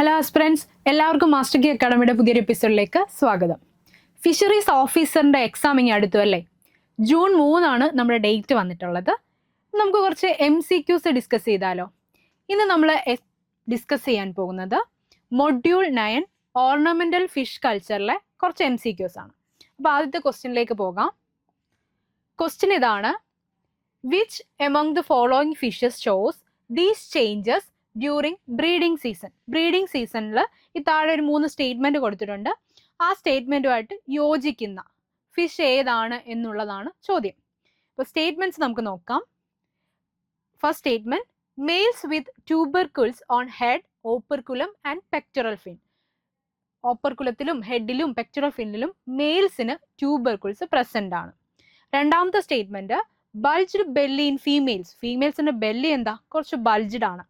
Hello aspirants, എല്ലാവർക്കും master key അക്കാഡമിയുടെ പുതിയൊരു എപ്പിസോഡിലേക്ക് സ്വാഗതം. ഫിഷറീസ് ഓഫീസറിൻ്റെ എക്സാം ഇനി അടുത്തു അല്ലേ? ജൂൺ 3 നമ്മുടെ ഡേറ്റ് വന്നിട്ടുള്ളത്. നമുക്ക് കുറച്ച് MCQs ഡിസ്കസ് ചെയ്താലോ? ഇന്ന് നമ്മൾ ഡിസ്കസ് ചെയ്യാൻ പോകുന്നത് മൊഡ്യൂൾ 9 ഓർണമെൻ്റൽ ഫിഷ് കൾച്ചറിലെ കുറച്ച് MCQs ആണ്. അപ്പോൾ ആദ്യത്തെ ക്വസ്റ്റ്യനിലേക്ക് പോകാം. ക്വസ്റ്റ്യൻ ഇതാണ്: which among the following fishes shows these changes during breeding season? Breeding സീസണിൽ ഈ താഴെ ഒരു 3 സ്റ്റേറ്റ്മെൻറ്റ് കൊടുത്തിട്ടുണ്ട്. ആ സ്റ്റേറ്റ്മെൻറ്റുമായിട്ട് യോജിക്കുന്ന ഫിഷ് ഏതാണ് എന്നുള്ളതാണ് ചോദ്യം. അപ്പോൾ സ്റ്റേറ്റ്മെൻറ്റ്സ് നമുക്ക് നോക്കാം. First statement: males with tubercles on head, operculum and pectoral fin. ഓപ്പർക്കുലത്തിലും ഹെഡിലും പെക്ടറൽ ഫിന്നിലും മെയിൽസിന് ട്യൂബർക്കിൾസ് പ്രസൻ്റ് ആണ്. രണ്ടാമത്തെ statement: bulged belly in females. ഫീമെയിൽസിൻ്റെ ബെല്ലി എന്താ? കുറച്ച് ബൾജ്ഡ് ആണ്.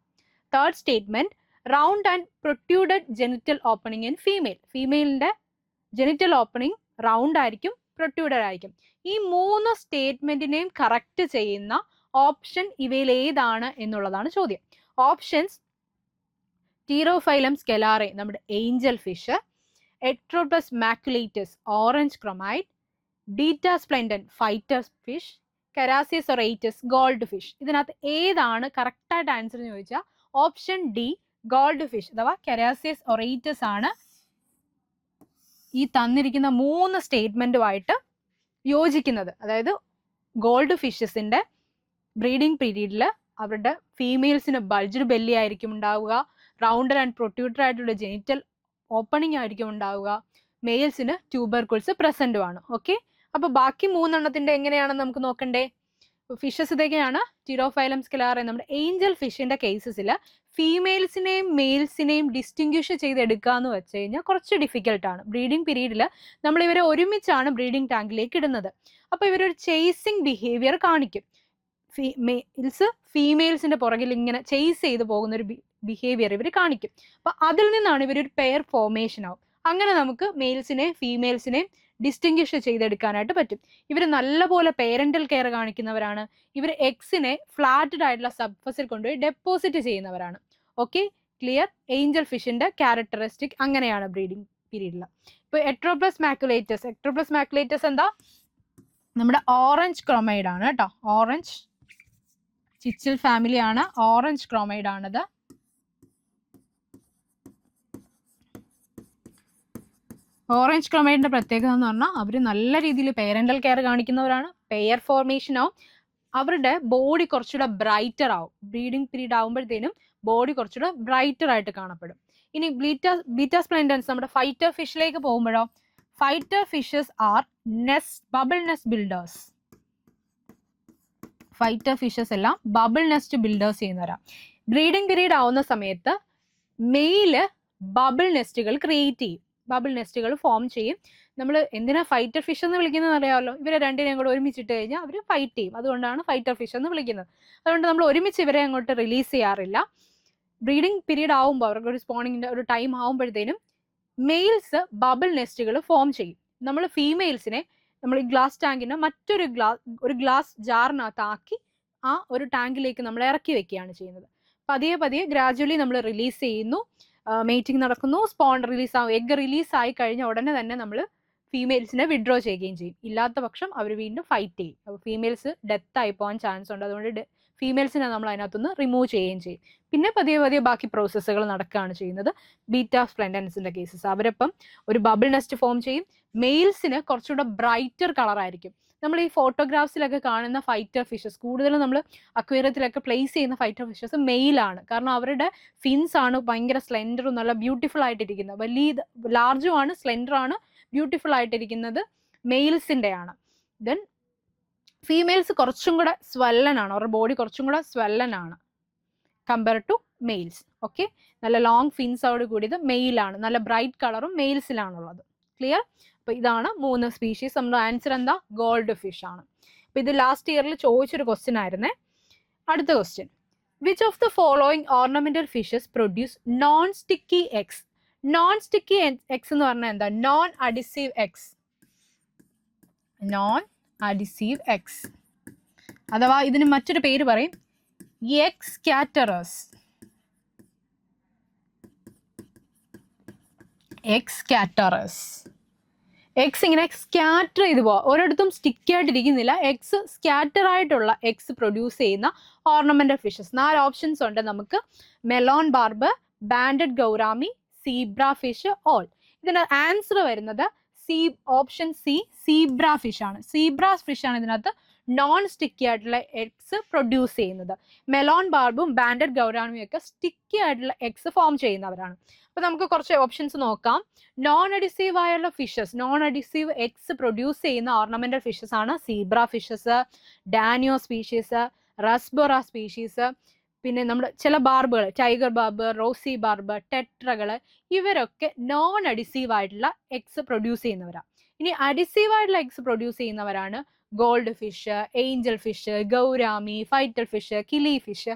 Third statement: round and protruded genital opening in female. ഫീമെയിലിൻ്റെ ജെനിറ്റൽ ഓപ്പണിംഗ് റൗണ്ട് ആയിരിക്കും, പ്രൊട്യൂഡഡ് ആയിരിക്കും. ഈ 3 സ്റ്റേറ്റ്മെൻറ്റിനെയും കറക്റ്റ് ചെയ്യുന്ന ഓപ്ഷൻ ഇവയിൽ ഏതാണ് എന്നുള്ളതാണ് ചോദ്യം. ഓപ്ഷൻസ്: ടീറോഫൈലം സ്കെലാറെ നമ്മുടെ angel fish, etroplus maculatus orange chromide, betta splendens fighter fish, carassius auratus gold fish. ഇതിനകത്ത് ഏതാണ് കറക്റ്റായിട്ട് ആൻസർ എന്ന് ചോദിച്ചാൽ ഓപ്ഷൻ ഡി ഗോൾഡ് ഫിഷ് അഥവാ കരാസിയസ് ഒറേറ്റസ് ആണ് ഈ തന്നിരിക്കുന്ന 3 സ്റ്റേറ്റ്മെൻറ്റുമായിട്ട് യോജിക്കുന്നത്. അതായത് ഗോൾഡ് ഫിഷസിൻ്റെ ബ്രീഡിംഗ് പീരീഡിൽ അവരുടെ ഫീമെയിൽസിന് ബൾജ്ഡ് ബെല്ലി ആയിരിക്കും ഉണ്ടാവുക, റൗണ്ടഡ് ആൻഡ് പ്രൊട്യൂട്ടഡ് ആയിട്ടുള്ള ജെനിറ്റൽ ഓപ്പണിംഗ് ആയിരിക്കും ഉണ്ടാവുക, മെയിൽസിന് ട്യൂബർക്കിൾസ് പ്രസൻറ്റുമാണ്. ഓക്കെ, അപ്പോൾ ബാക്കി 3 എങ്ങനെയാണെന്ന് നമുക്ക് നോക്കണ്ടേ? ഫിഷസ് ഇതൊക്കെയാണ്. ടീറോഫൈലം സ്കെലാറെ നമ്മുടെ ഏഞ്ചൽ ഫിഷിൻ്റെ കേസസിൽ ഫീമെയിൽസിനെയും മെയിൽസിനെയും ഡിസ്റ്റിങ്ക്വിഷ് ചെയ്തെടുക്കുക എന്ന് വെച്ച് കഴിഞ്ഞാൽ കുറച്ച് ഡിഫിക്കൽട്ടാണ്. ബ്രീഡിംഗ് പീരീഡിൽ നമ്മളിവരെ ഒരുമിച്ചാണ് ബ്രീഡിംഗ് ടാങ്കിലേക്ക് ഇടുന്നത്. അപ്പോൾ ഇവരൊരു ചേസിങ് ബിഹേവിയർ കാണിക്കും. മെയിൽസ് ഫീമെയിൽസിൻ്റെ പുറകിൽ ഇങ്ങനെ ചേസ് ചെയ്ത് പോകുന്നൊരു ബിഹേവിയർ ഇവർ കാണിക്കും. അപ്പോൾ അതിൽ നിന്നാണ് ഇവരൊരു പെയർ ഫോർമേഷൻ ആവും. അങ്ങനെ നമുക്ക് മെയിൽസിനെയും ഫീമെയിൽസിനെയും ഡിസ്റ്റിങ്ക്വിഷ് ചെയ്തെടുക്കാനായിട്ട് പറ്റും. ഇവർ നല്ലപോലെ പേരൻ്റൽ കെയർ കാണിക്കുന്നവരാണ്. ഇവർ എഗ്സിനെ ഫ്ലാറ്റഡ് ആയിട്ടുള്ള സർഫസിൽ കൊണ്ടുപോയി ഡെപ്പോസിറ്റ് ചെയ്യുന്നവരാണ്. Okay, clear? ഏഞ്ചൽ ഫിഷിൻ്റെ ക്യാരക്ടറിസ്റ്റിക് അങ്ങനെയാണ് ബ്രീഡിംഗ് പീരീഡിൽ. ഇപ്പോൾ എട്രോപ്ലസ് മാക്കുലേറ്റസ് എന്താ? നമ്മുടെ ഓറഞ്ച് ക്രൊമൈഡ് ആണ് കേട്ടോ. ഓറഞ്ച് ചിച്ചിൽ ഫാമിലിയാണ്, ഓറഞ്ച് ക്രൊമൈഡ് ആണിത്. ഓറഞ്ച് ക്രൊമൈഡിൻ്റെ പ്രത്യേകത എന്ന് പറഞ്ഞാൽ അവർ നല്ല രീതിയിൽ പേരൻ്റൽ കെയർ കാണിക്കുന്നവരാണ്. പെയർ ഫോർമേഷൻ ആവും. അവരുടെ ബോഡി കുറച്ചുകൂടെ ബ്രൈറ്റർ ആവും. ബ്രീഡിംഗ് പീരീഡ് ആകുമ്പോഴത്തേനും ബോഡി കുറച്ചുകൂടെ ബ്രൈറ്റർ ആയിട്ട് കാണപ്പെടും. ഇനി ബീറ്റാസ്പ്ലെൻഡൻസ് നമ്മുടെ ഫൈറ്റർ ഫിഷിലേക്ക് പോകുമ്പോഴോ, fighter fishes are bubble nest builders. Fighter fishes എല്ലാം ബബിൾ നെസ്റ്റ് ബിൽഡേഴ്സ് ചെയ്യുന്നവരാണ്. ബ്രീഡിംഗ് പീരീഡ് ആവുന്ന സമയത്ത് മെയില് ബബിൾ നെസ്റ്റുകൾ ക്രിയേറ്റ് ചെയ്യും, ബബിൾ നെസ്റ്റുകൾ ഫോം ചെയ്യും. നമ്മൾ എന്തിനാ ഫൈറ്റർ ഫിഷ് എന്ന് വിളിക്കുന്നത് അറിയാമല്ലോ? ഇവരെ രണ്ടിനെയും കൂടെ ഒരുമിച്ചിട്ട് കഴിഞ്ഞാൽ അവർ ഫൈറ്റ് ചെയ്യും. അതുകൊണ്ടാണ് ഫൈറ്റർ ഫിഷ് എന്ന് വിളിക്കുന്നത്. അതുകൊണ്ട് നമ്മൾ ഒരുമിച്ച് ഇവരെ അങ്ങോട്ട് റിലീസ് ചെയ്യാറില്ല. ബ്രീഡിംഗ് പീരീഡ് ആവുമ്പോൾ അവർക്ക് ഒരു സ്പോണിങ്ങിൻ്റെ ഒരു ടൈം ആകുമ്പോഴത്തേനും മെയിൽസ് ബബിൾ നെസ്റ്റുകൾ ഫോം ചെയ്യും. നമ്മൾ ഫീമെയിൽസിനെ നമ്മൾ ഈ ഗ്ലാസ് ടാങ്കിനെ മറ്റൊരു ഗ്ലാസ് ജാറിനകത്താക്കി ആ ഒരു ടാങ്കിലേക്ക് നമ്മൾ ഇറക്കി വെക്കുകയാണ് ചെയ്യുന്നത്. പതിയെ ഗ്രാജുവലി നമ്മൾ റിലീസ് ചെയ്യുന്നു. മേറ്റിംഗ് നടക്കുന്നു, സ്പോൺ റിലീസ് ആവും. എഗ് റിലീസ് ആയി കഴിഞ്ഞ ഉടനെ തന്നെ നമ്മൾ ഫീമെയിൽസിനെ വിഡ്രോ ചെയ്യുകയും ചെയ്യും. ഇല്ലാത്ത പക്ഷം അവർ വീണ്ടും ഫൈറ്റ് ചെയ്യും. അപ്പോൾ ഫീമെയിൽസ് ഡെത്ത് ആയി പോകാൻ ചാൻസ് ഉണ്ട്. അതുകൊണ്ട് ഫീമെയിൽസിനെ നമ്മൾ അതിനകത്തുനിന്ന് റിമൂവ് ചെയ്യുകയും ചെയ്യും. പിന്നെ പതിയെ ബാക്കി പ്രോസസ്സുകൾ നടക്കുകയാണ് ചെയ്യുന്നത്. ബീറ്റാസ്പ്ലെൻഡൻസിൻ്റെ കേസസ് അവരപ്പം ഒരു ബബിൾ നെസ്റ്റ് ഫോം ചെയ്യും. മെയിൽസിന് കുറച്ചുകൂടെ ബ്രൈറ്റർ കളറായിരിക്കും. നമ്മൾ ഈ ഫോട്ടോഗ്രാഫ്സിലൊക്കെ കാണുന്ന ഫൈറ്റർ ഫിഷസ്, കൂടുതലും നമ്മൾ അക്വേറിയത്തിലൊക്കെ പ്ലേസ് ചെയ്യുന്ന ഫൈറ്റർ ഫിഷസ് മെയിലാണ്. കാരണം അവരുടെ ഫിൻസ് ആണ് ഭയങ്കര സ്ലെൻഡറും നല്ല ബ്യൂട്ടിഫുൾ ആയിട്ടിരിക്കുന്നത്. വലിയ ലാർജും ആണ്, സ്ലെൻഡറാണ്, ബ്യൂട്ടിഫുൾ ആയിട്ടിരിക്കുന്നത് മെയിൽസിൻ്റെ ആണ്. ദെൻ ഫീമെയിൽസ് കുറച്ചും കൂടെ സ്വല്ലനാണ്, അവരുടെ ബോഡി കുറച്ചും കൂടെ സ്വല്ലനാണ് കമ്പയർ ടു മെയിൽസ്. ഓക്കെ, നല്ല ലോങ് ഫിൻസോട് കൂടിയത് മെയിലാണ്. നല്ല ബ്രൈറ്റ് കളറും മെയിൽസിലാണുള്ളത്. ക്ലിയർ? അപ്പോൾ ഇതാണ് 3 സ്പീഷീസ്. നമ്മുടെ ആൻസർ എന്താ? ഗോൾഡ് ഫിഷ് ആണ്. അപ്പോൾ ഇത് ലാസ്റ്റ് ഇയറിൽ ചോദിച്ചൊരു ക്വസ്റ്റ്യൻ ആയിരുന്നേ. അടുത്ത question: which of the following ornamental fishes produce non sticky eggs? Non sticky eggs എന്ന് പറഞ്ഞാൽ എന്താ? Non adhesive eggs. Non adhesive eggs അഥവാ ഇതിന് മറ്റൊരു പേര് പറയും എഗ് സ്കാറ്ററേഴ്സ്. എക്സ് സ്കാറ്ററസ്. എക്സ് ഇങ്ങനെ സ്കാറ്റർ ചെയ്ത് പോവാം, ഒരിടത്തും സ്റ്റിക്ക് ആയിട്ടിരിക്കുന്നില്ല. എക്സ് സ്കാറ്റർ ആയിട്ടുള്ള എക്സ് പ്രൊഡ്യൂസ് ചെയ്യുന്ന ഓർണമെന്റൽ ഫിഷസ്. 4 ഓപ്ഷൻസ് ഉണ്ട് നമുക്ക്. Melon barb, banded gourami, zebra fish, all. ഇതിന്റെ ആൻസർ വരുന്നത് ഓപ്ഷൻ സി, സീബ്ര ഫിഷ് ആണ്. സീബ്ര ഫിഷ് ആണ് ഇതിനകത്ത് നോൺ സ്റ്റിക്കി ആയിട്ടുള്ള എഗ്സ് പ്രൊഡ്യൂസ് ചെയ്യുന്നത്. മെലോൺ ബാർബും ബാൻഡഡ് ഗൗറാമിയും ഒക്കെ സ്റ്റിക്കി ആയിട്ടുള്ള എഗ്സ് ഫോം ചെയ്യുന്നവരാണ്. അപ്പൊ നമുക്ക് കുറച്ച് ഓപ്ഷൻസ് നോക്കാം. നോൺ അഡിസീവ് ആയുള്ള fishes, non adhesive eggs produce ചെയ്യുന്ന ഓർണമെന്റൽ ഫിഷസ് ആണ് zebra fishes, danio species, rasbora species. പിന്നെ നമ്മുടെ ചില ബാർബുകൾ, ടൈഗർ ബാർബ്, റോസി ബാർബ്, ടെട്രകള്, ഇവരൊക്കെ നോൺ അഡിസീവ് ആയിട്ടുള്ള എഗ്സ് പ്രൊഡ്യൂസ് ചെയ്യുന്നവരാണ്. ഇനി അഡിസീവ് ആയിട്ടുള്ള എഗ്സ് പ്രൊഡ്യൂസ് ചെയ്യുന്നവരാണ് gold fish, angel fish, gourami, fighter fish, killi fish.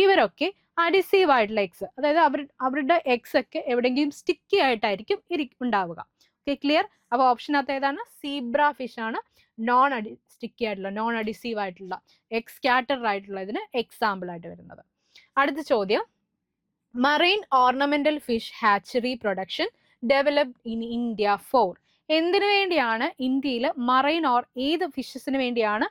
ഇവരൊക്കെ അഡിസീവ് ആയിട്ടുള്ള എഗ്സ്, അതായത് അവരുടെ എഗ്സ് ഒക്കെ എവിടെയെങ്കിലും സ്റ്റിക്കി ആയിട്ടായിരിക്കും ഉണ്ടാവുക. Okay, clear? അപ്പോൾ ഓപ്ഷനകത്ത് ഏതാണ്? സീബ്ര ഫിഷ് ആണ് നോൺ സ്റ്റിക്കി ആയിട്ടുള്ള, നോൺ അഡിസീവ് ആയിട്ടുള്ള, എഗ് സ്കാറ്റർ ആയിട്ടുള്ള ഇതിന് എക്സാമ്പിൾ ആയിട്ട് വരുന്നത്. അടുത്ത ചോദ്യം, marine ornamental fish hatchery production developed in India for. എന്തിനു വേണ്ടിയാണ് ഇന്ത്യയിൽ ഏത് ഫിഷസിന് വേണ്ടിയാണ്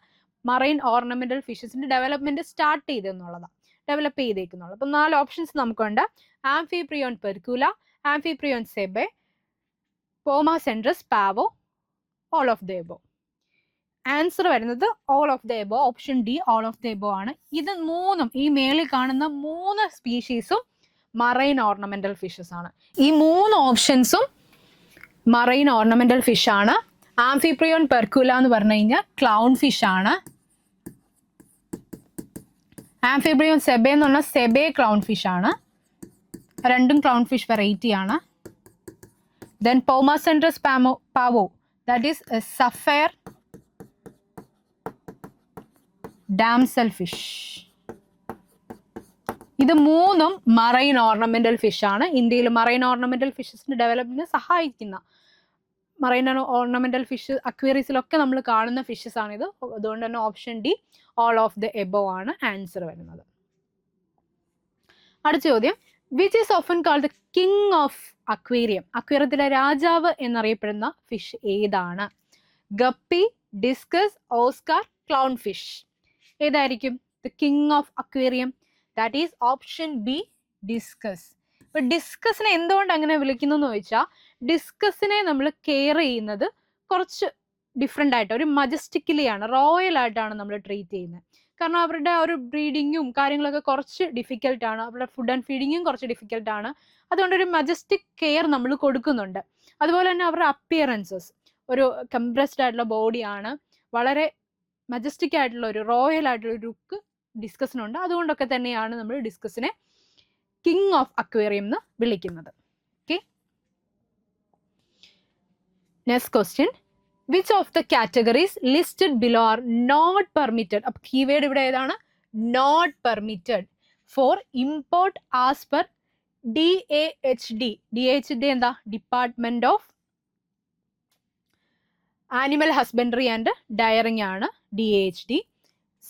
മറൈൻ ഓർണമെന്റൽ ഫിഷസിന്റെ ഡെവലപ്മെന്റ് സ്റ്റാർട്ട് ചെയ്തെന്നുള്ളതാണ്, ഡെവലപ്പ് ചെയ്തേക്കുന്നുള്ളത്. അപ്പം 4 ഓപ്ഷൻസ് നമുക്കുണ്ട്. Amphiprion percula, amphiprion sebae, pomacentrus pavo, all of the above. Answer വരുന്നത് all of the above, option D, all of the above ആണ്. ഇത് മൂന്നും, ഈ മേളിൽ കാണുന്ന 3 സ്പീഷീസും മറൈൻ ഓർണമെന്റൽ ഫിഷസ് ആണ്. ഈ 3 ഓപ്ഷൻസും മറൈൻ ഓർണമെന്റൽ ഫിഷ് ആണ്. ആംഫിപ്രിയോൺ പെർക്കുല എന്ന് പറഞ്ഞു കഴിഞ്ഞാൽ ക്ലൗൺ ഫിഷ് ആണ്. ആംഫിപ്രിയോൺ സെബെ എന്ന് പറഞ്ഞാൽ സെബെ ക്ലൗൺ ഫിഷ് ആണ്. രണ്ടും ക്ലൗൺ ഫിഷ് വെറൈറ്റി ആണ്. Then pomacentrus pavo, that is sapphire damsel fish. ഇത് 3ഉം മറൈൻ ഓർണമെന്റൽ ഫിഷ് ആണ്. ഇന്ത്യയിൽ മറൈൻ ഓർണമെന്റൽ ഫിഷസിന്റെ ഡെവലപ്മെന്റിന് സഹായിക്കുന്ന മറൈൻ ഓർണമെന്റൽ ഫിഷ് അക്വേറിയസിലൊക്കെ നമ്മൾ കാണുന്ന ഫിഷസ് ആണിത്. അതുകൊണ്ട് തന്നെ option D, all of the above ആണ് ആൻസർ വരുന്നത്. അടുത്ത ചോദ്യം, which is often called the king of aquarium. അക്വേറിയത്തിലെ രാജാവ് എന്നറിയപ്പെടുന്ന ഫിഷ് ഏതാണ്? Guppy, discus, oscar, clown fish. ഏതായിരിക്കും the king of aquarium? That is option B, discus. ഇപ്പൊ ഡിസ്കസിനെ എന്തുകൊണ്ട് അങ്ങനെ വിളിക്കുന്നു എന്ന് ചോദിച്ചാൽ, ഡിസ്കസിനെ നമ്മൾ കെയർ ചെയ്യുന്നത് കുറച്ച് ഡിഫറെൻ്റ് ആയിട്ട്, ഒരു മജസ്റ്റിക്കലി ആണ്, റോയൽ ആയിട്ടാണ് നമ്മൾ ട്രീറ്റ് ചെയ്യുന്നത്. കാരണം അവരുടെ ഒരു ബ്രീഡിങ്ങും കാര്യങ്ങളൊക്കെ കുറച്ച് ഡിഫിക്കൽട്ടാണ്, അവരുടെ ഫുഡ് ആൻഡ് ഫീഡിങ്ങും കുറച്ച് ഡിഫിക്കൽട്ടാണ്. അതുകൊണ്ട് ഒരു മജസ്റ്റിക് കെയർ നമ്മൾ കൊടുക്കുന്നുണ്ട്. അതുപോലെ തന്നെ അവരുടെ അപ്പിയറൻസസ്, ഒരു കംപ്രസ്ഡ് ആയിട്ടുള്ള ബോഡിയാണ്, വളരെ മജസ്റ്റിക് ആയിട്ടുള്ള ഒരു റോയൽ ആയിട്ടുള്ള ഒരു ലുക്ക് ഡിസ്കസിനുണ്ട്. അതുകൊണ്ടൊക്കെ തന്നെയാണ് നമ്മൾ ഡിസ്കസിനെ കിങ് ഓഫ് അക്വേറിയം എന്ന് വിളിക്കുന്നത്. Okay, next question, which of the categories listed below are not permitted. അപ്പൊ കീവേഡ് ഇവിടെ ഏതാണ്? Not permitted for import as per DAHD. DAHD എന്താ? Department of animal husbandry and dairying ആണ് DAHD.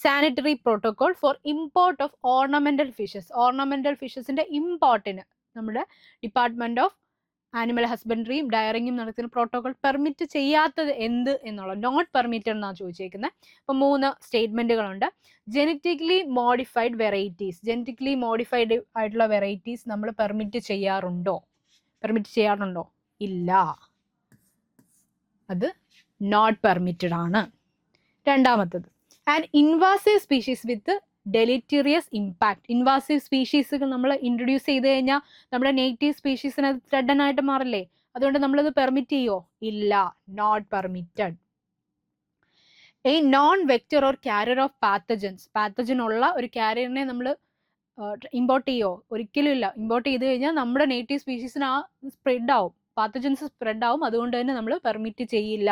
Sanitary protocol for import of ornamental fishes. Ornamental ഫിഷസിന്റെ ഇമ്പോർട്ടിന് നമ്മുടെ department of animal ഹസ്ബൻഡറിയും ഡയറിങ്ങും നടത്തുന്ന പ്രോട്ടോകോൾ പെർമിറ്റ് ചെയ്യാത്തത് എന്ത് എന്നുള്ളത്, നോട്ട് പെർമിറ്റഡ് എന്നാണ് ചോദിച്ചേക്കുന്നത്. അപ്പം 3 സ്റ്റേറ്റ്മെന്റുകളുണ്ട്. Genetically modified varieties. Genetically modified ആയിട്ടുള്ള വെറൈറ്റീസ് നമ്മൾ പെർമിറ്റ് ചെയ്യാറുണ്ടോ? ഇല്ല, അത് നോട്ട് പെർമിറ്റഡ് ആണ്. രണ്ടാമത്തത്, and invasive species with deleterious impact. Invasive സ്പീഷീസുകൾ നമ്മൾ ഇൻട്രൊഡ്യൂസ് ചെയ്ത് കഴിഞ്ഞാൽ നമ്മുടെ നേറ്റീവ് സ്പീഷീസിന് അത് ത്രെഡൻ ആയിട്ട് മാറില്ലേ? അതുകൊണ്ട് നമ്മളത് പെർമിറ്റ് ചെയ്യോ? ഇല്ല, not permitted. A non vector or carrier of pathogens. Pathogen ഉള്ള ഒരു കാരിയറിനെ നമ്മൾ ഇമ്പോർട്ട് ചെയ്യോ? ഒരിക്കലും ഇല്ല. ഇമ്പോർട്ട് ചെയ്ത് കഴിഞ്ഞാൽ നമ്മുടെ നേറ്റീവ് സ്പീഷീസിന് ആ സ്പ്രെഡ് ആവും, പാത്തജൻസ് സ്പ്രെഡ് ആവും. അതുകൊണ്ട് തന്നെ നമ്മൾ പെർമിറ്റ് ചെയ്യില്ല.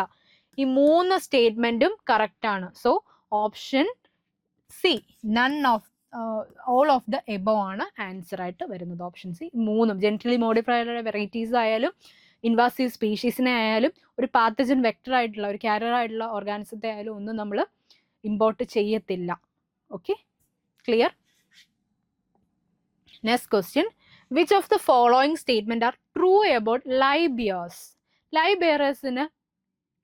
ഈ 3 സ്റ്റേറ്റ്മെന്റും കറക്റ്റ് ആണ്. So option C, none of all of the above ആണ് ആൻസർ ആയിട്ട് വരുന്നത്. Option C. 3ഉം ജെനറ്റിക്കലി മോഡിഫൈഡ് വെറൈറ്റീസ് ആയാലും ഇൻവാസീവ് സ്പീഷീസിനെ ആയാലും ഒരു പാത്തജൻ വെക്ടർ ആയിട്ടുള്ള ഒരു കാരിയർ ആയിട്ടുള്ള ഓർഗാനിസത്തെ ആയാലും ഒന്നും നമ്മൾ ഇമ്പോർട്ട് ചെയ്യത്തില്ല. Okay, clear? Next question, which of the following statement are true about live bearers? Live ബിയറേഴ്സിന്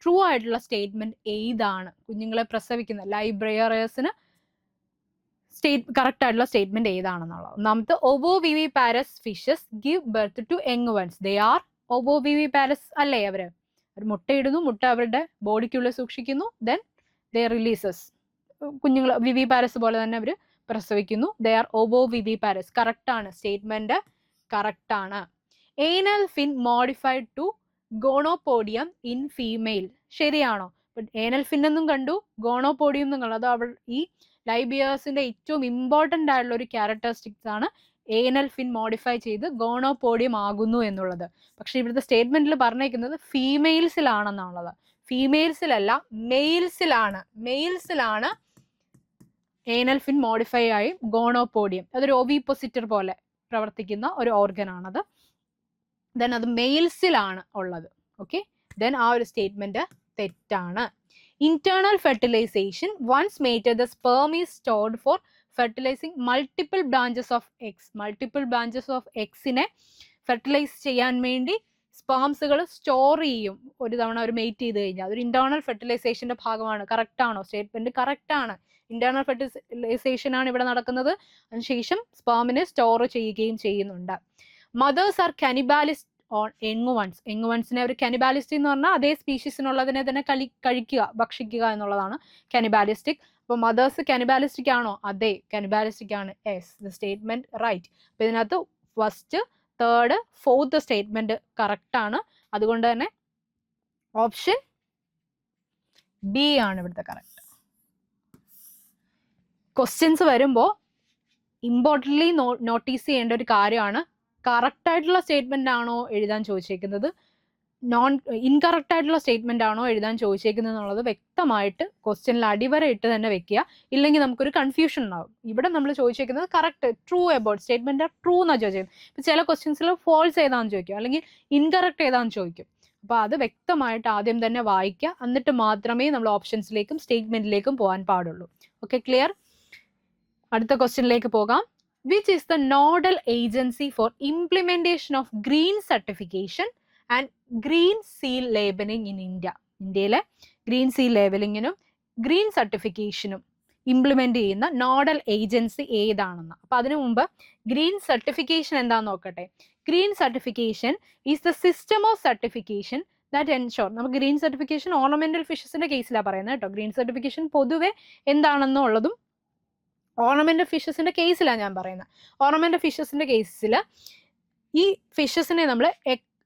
ട്രൂ ആയിട്ടുള്ള സ്റ്റേറ്റ്മെന്റ് ഏതാണ്? കുഞ്ഞുങ്ങളെ പ്രസവിക്കുന്ന ലൈവ് ബിയറേഴ്സിന് കറക്റ്റ് ആയിട്ടുള്ള സ്റ്റേറ്റ്മെന്റ് ഏതാണെന്നുള്ളത്. ഒന്നാമത്തെ, ovoviviparous fishes give birth to young ones. They are ovoviviparous അല്ലേ? അവർ മുട്ടയിടുന്നു, മുട്ട അവരുടെ ബോഡിക്കുള്ളിൽ സൂക്ഷിക്കുന്നു, ദെൻ ദേ റിലീസസ്. കുഞ്ഞുങ്ങൾ വിവിപാരസ് പോലെ തന്നെ അവർ പ്രസവിക്കുന്നു. They are ovoviviparous. കറക്റ്റ് ആണ്, സ്റ്റേറ്റ്മെന്റ് കറക്റ്റ് ആണ്. Anal fin modified to ഗോണോപോഡിയം in female, ശരിയാണോ? ഏനൽ ഫിൻ എന്നും കണ്ടു, ഗോണോപോഡിയം എന്നും കണ്ടു. അത് അവൾ ഈ ലൈബിയേഴ്സിന്റെ ഏറ്റവും ഇമ്പോർട്ടൻ്റ് ആയിട്ടുള്ള ഒരു ക്യാരക്ടറിസ്റ്റിക്സ് ആണ് ഏനൽ ഫിൻ മോഡിഫൈ ചെയ്ത് ഗോണോപോഡിയം ആകുന്നു എന്നുള്ളത്. പക്ഷെ ഇവിടുത്തെ സ്റ്റേറ്റ്മെന്റിൽ പറഞ്ഞേക്കുന്നത് ഫീമെയിൽസിലാണെന്നുള്ളത്. ഫീമെയിൽസിലല്ല, മെയിൽസിലാണ്. മെയിൽസിലാണ് ഏനൽ ഫിൻ മോഡിഫൈ ആയി ഗോണോപോഡിയം. അതൊരു ഓവിപോസിറ്റർ പോലെ പ്രവർത്തിക്കുന്ന ഒരു ഓർഗൻ ആണത്. ദെൻ അത് മെയിൽസിലാണ് ഉള്ളത്. ഓക്കെ, ദെൻ ആ ഒരു സ്റ്റേറ്റ്മെന്റ് തെറ്റാണ്. Internal fertilisation once mated the sperm is stored for fertilizing multiple branches of eggs. Multiple branches of എഗ്സിനെ ഫെർട്ടിലൈസ് ചെയ്യാൻ വേണ്ടി സ്പേംസുകൾ സ്റ്റോർ ചെയ്യും ഒരു തവണ അവർ മേറ്റ് ചെയ്ത് കഴിഞ്ഞാൽ. അതൊരു ഇന്റേണൽ ഫെർട്ടിലൈസേഷന്റെ ഭാഗമാണ്. കറക്റ്റ് ആണോ? സ്റ്റേറ്റ്മെന്റ് കറക്റ്റ് ആണ്. ഇന്റേണൽ ഫെർട്ടിലൈസേഷൻ ആണ് ഇവിടെ നടക്കുന്നത്. അതിനുശേഷം സ്പേമിനെ സ്റ്റോർ ചെയ്യുകയും ചെയ്യുന്നുണ്ട്. Mothers are cannibalist on young ones. Young വൺസിനെ അവർ കാനിബാലിസ്റ്റ് എന്ന് പറഞ്ഞാൽ അതേ സ്പീഷീസിനുള്ളതിനെ തന്നെ കഴിക്കുക, ഭക്ഷിക്കുക എന്നുള്ളതാണ് കാനിബാലിസ്റ്റിക്. അപ്പോൾ മദേഴ്സ് കാനിബാലിസ്റ്റിക് ആണോ? അതെ, കാനിബാലിസ്റ്റിക് ആണ്. Yes, the statement right. അപ്പോൾ ഇതിനകത്ത് first, third, fourth statement correct ആണ്. അതുകൊണ്ട് തന്നെ ഓപ്ഷൻ ബി ആണ് ഇവിടുത്തെ കറക്റ്റ്. ക്വസ്റ്റ്യൻസ് വരുമ്പോൾ ഇമ്പോർട്ടൻ്റ്ലി നോട്ടീസ് ചെയ്യേണ്ട ഒരു കാര്യമാണ്, കറക്റ്റ് ആയിട്ടുള്ള സ്റ്റേറ്റ്മെന്റ് ആണോ എഴുതാൻ ചോദിച്ചേക്കുന്നത്, ഇൻകറക്റ്റ് ആയിട്ടുള്ള സ്റ്റേറ്റ്മെന്റ് ആണോ എഴുതാൻ ചോദിച്ചേക്കുന്നത് എന്നുള്ളത് വ്യക്തമായിട്ട് ക്വസ്റ്റ്യനിൽ അടിവര ഇട്ട് തന്നെ വെക്കുക. ഇല്ലെങ്കിൽ നമുക്കൊരു കൺഫ്യൂഷൻ ഉണ്ടാവും. ഇവിടെ നമ്മൾ ചോദിച്ചേക്കുന്നത് correct, true about statement true എന്നാണ് ചോദിച്ചത്. ഇപ്പം ചില ക്വസ്റ്റ്യൻസിൽ ഫോൾസ് ഏതാന്ന് ചോദിക്കും, അല്ലെങ്കിൽ ഇൻകറക്റ്റ് ഏതാന്ന് ചോദിക്കും. അപ്പോൾ അത് വ്യക്തമായിട്ട് ആദ്യം തന്നെ വായിക്കുക. എന്നിട്ട് മാത്രമേ നമ്മൾ ഓപ്ഷൻസിലേക്കും സ്റ്റേറ്റ്മെന്റിലേക്കും പോകാൻ പാടുള്ളൂ. Okay, clear? അടുത്ത ക്വസ്റ്റ്യനിലേക്ക് പോകാം. Which is the nodal agency for implementation of green certification and green seal labeling in India? ഇന്ത്യയിലെ ഗ്രീൻ സീൽ ലേബലിങ്ങിനും ഗ്രീൻ സർട്ടിഫിക്കേഷനും ഇംപ്ലിമെന്റ് ചെയ്യുന്ന നോഡൽ ഏജൻസി ഏതാണെന്ന്. അപ്പൊ അതിനു മുമ്പ് ഗ്രീൻ സർട്ടിഫിക്കേഷൻ എന്താന്ന് നോക്കട്ടെ. Green certification is the system of certification that ensure. നമുക്ക് green certification ornamental ഫിഷസിന്റെ കേസിലാണ് പറയുന്നത് കേട്ടോ. ഗ്രീൻ സർട്ടിഫിക്കേഷൻ പൊതുവെ എന്താണെന്നുള്ളതും ഓർണമെന്റൽ ഫിഷസിന്റെ കേസിലാണ് ഞാൻ പറയുന്നത്. ഓർണമെന്റൽ ഫിഷസിന്റെ കേസിൽ ഈ ഫിഷസിനെ നമ്മൾ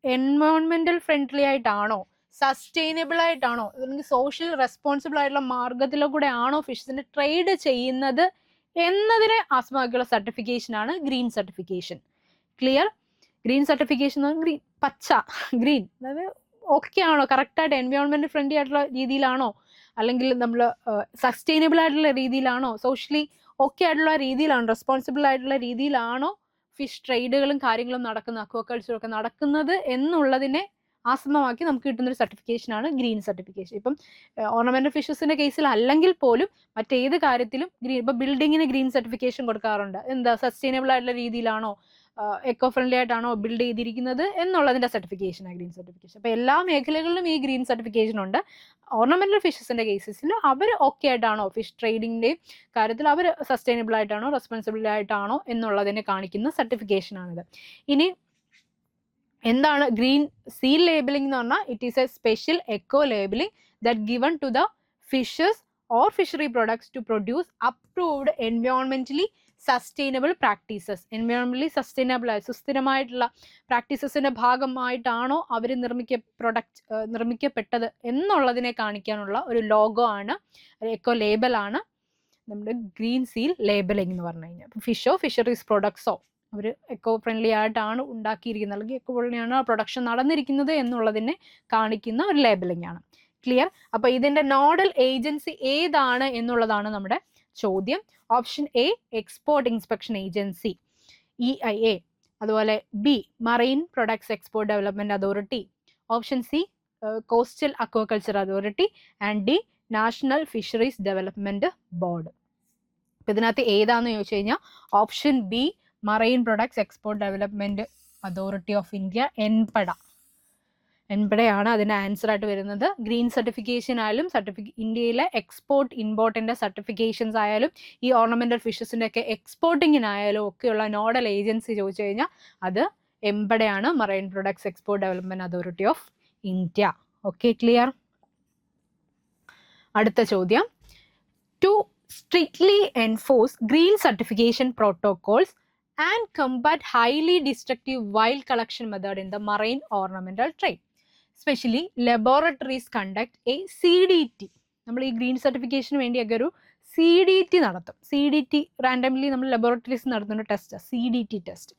എൻവയോൺമെന്റൽ ഫ്രണ്ട്ലി ആയിട്ടാണോ, സസ്റ്റൈനബിൾ ആയിട്ടാണോ, അല്ലെങ്കിൽ സോഷ്യൽ റെസ്പോൺസിബിൾ ആയിട്ടുള്ള മാർഗത്തിലൂടെ ആണോ ഫിഷസിനെ ട്രേഡ് ചെയ്യുന്നത് എന്നതിനെ ആസ്പദമാക്കിയുള്ള സർട്ടിഫിക്കേഷനാണ് green certification. Clear? Green certification എന്ന് പറഞ്ഞാൽ ഗ്രീൻ, പച്ച, ഗ്രീൻ, അതായത് ഓക്കെ ആണോ, കറക്റ്റായിട്ട് എൻവയോൺമെന്റ് ഫ്രണ്ട്ലി ആയിട്ടുള്ള രീതിയിലാണോ, അല്ലെങ്കിൽ നമ്മൾ സസ്റ്റൈനബിൾ ആയിട്ടുള്ള രീതിയിലാണോ, സോഷ്യലി ഓക്കെ ആയിട്ടുള്ള രീതിയിലാണോ, റെസ്പോൺസിബിൾ ആയിട്ടുള്ള രീതിയിലാണോ ഫിഷ് ട്രേഡുകളും കാര്യങ്ങളും നടക്കുന്നത്, അക്വാകൾച്ചറും ഒക്കെ നടക്കുന്നത് എന്നുള്ളതിനെ ആസ്പദമാക്കി നമുക്ക് കിട്ടുന്ന ഒരു സർട്ടിഫിക്കേഷനാണ് ഗ്രീൻ സർട്ടിഫിക്കേഷൻ. ഇപ്പം ഓർണമെന്റൽ ഫിഷസിന്റെ കേസിൽ അല്ലെങ്കിൽ പോലും മറ്റേത് കാര്യത്തിലും ഗ്രീൻ, ഇപ്പം ബിൽഡിങ്ങിന് ഗ്രീൻ സർട്ടിഫിക്കേഷൻ കൊടുക്കാറുണ്ട്. എന്താ, സസ്റ്റൈനബിൾ ആയിട്ടുള്ള രീതിയിലാണോ, എക്കോ ഫ്രണ്ട്ലി ആയിട്ടാണോ ബിൽഡ് ചെയ്തിരിക്കുന്നത് എന്നുള്ളതിന്റെ സർട്ടിഫിക്കേഷനാണ് ഗ്രീൻ സർട്ടിഫിക്കേഷൻ. അപ്പോൾ എല്ലാ മേഖലകളിലും ഈ ഗ്രീൻ സർട്ടിഫിക്കേഷൻ ഉണ്ട്. ഓർണമെന്റൽ ഫിഷസിന്റെ കേസസിൽ അവർ ഓക്കെ ആയിട്ടാണോ, ഫിഷ് ട്രേഡിങ്ങിന്റെ കാര്യത്തിൽ അവർ സസ്റ്റൈനബിൾ ആയിട്ടാണോ, റെസ്പോൺസിബിൾ ആയിട്ടാണോ എന്നുള്ളതിനെ കാണിക്കുന്ന സർട്ടിഫിക്കേഷനാണിത്. ഇനി എന്താണ് ഗ്രീൻ സീൽ ലേബലിംഗ് എന്ന് പറഞ്ഞാൽ? It is a special eco labelling that given to the fishes or fishery products to produce approved എൻവയോൺമെന്റലി സസ്റ്റൈനബിൾ പ്രാക്ടീസസ്. എൻവയോൺമെന്റലി സസ്റ്റൈനബിൾ ആയ സുസ്ഥിരമായിട്ടുള്ള പ്രാക്ടീസസിന്റെ ഭാഗമായിട്ടാണോ അവർ നിർമ്മിക്കപ്പെട്ടത് എന്നുള്ളതിനെ കാണിക്കാനുള്ള ഒരു ലോഗോ ആണ്, എക്കോ ലേബലാണ് നമ്മുടെ ഗ്രീൻ സീൽ ലേബലിംഗ് എന്ന് പറഞ്ഞു കഴിഞ്ഞാൽ. ഫിഷോ ഫിഷറീസ് പ്രൊഡക്ട്സോ അവർ എക്കോ ഫ്രണ്ട്ലി ആയിട്ടാണ് ഉണ്ടാക്കിയിരിക്കുന്നത്, അല്ലെങ്കിൽ എക്കോ ഫ്രണ്ട്ലിയാണ് പ്രൊഡക്ഷൻ നടന്നിരിക്കുന്നത് എന്നുള്ളതിനെ കാണിക്കുന്ന ഒരു ലേബലിംഗ് ആണ്. ക്ലിയർ? അപ്പൊ ഇതിന്റെ നോഡൽ ഏജൻസി ഏതാണ് എന്നുള്ളതാണ് നമ്മുടെ ചോദ്യം. Option A export inspection agency EIA, അതുപോലെ B marine products export development authority, option C coastal aquaculture authority and D national fisheries development board. അപ്പൊ ഇതിനകത്ത് ഏതാന്ന് ചോദിച്ചു കഴിഞ്ഞാൽ option B marine products export development authority of India, എൻപടയാണ് അതിൻ്റെ answer ആയിട്ട് വരുന്നത്. ഗ്രീൻ സർട്ടിഫിക്കേഷൻ ആയാലും ഇന്ത്യയിലെ എക്സ്പോർട്ട് ഇമ്പോർട്ടിൻ്റെ സർട്ടിഫിക്കേഷൻസ് ആയാലും ഈ ഓർണമെൻ്റൽ ഫിഷസിൻ്റെ ഒക്കെ എക്സ്പോർട്ടിങ്ങിനായാലും ഒക്കെയുള്ള നോഡൽ ഏജൻസി ചോദിച്ചു കഴിഞ്ഞാൽ അത് എംപടയാണ്, marine products export development authority of India. Okay, clear? അടുത്ത ചോദ്യം, to strictly enforce green certification protocols and combat highly destructive wild collection method in the marine ornamental trade. Especially laboratories conduct a CDT. നമ്മൾ ഈ green സർട്ടിഫിക്കേഷന് വേണ്ടിയൊക്കെ ഒരു CDT നടത്തും. CDT randomly നമ്മൾ laboratories നടത്തുന്ന test, CDT test.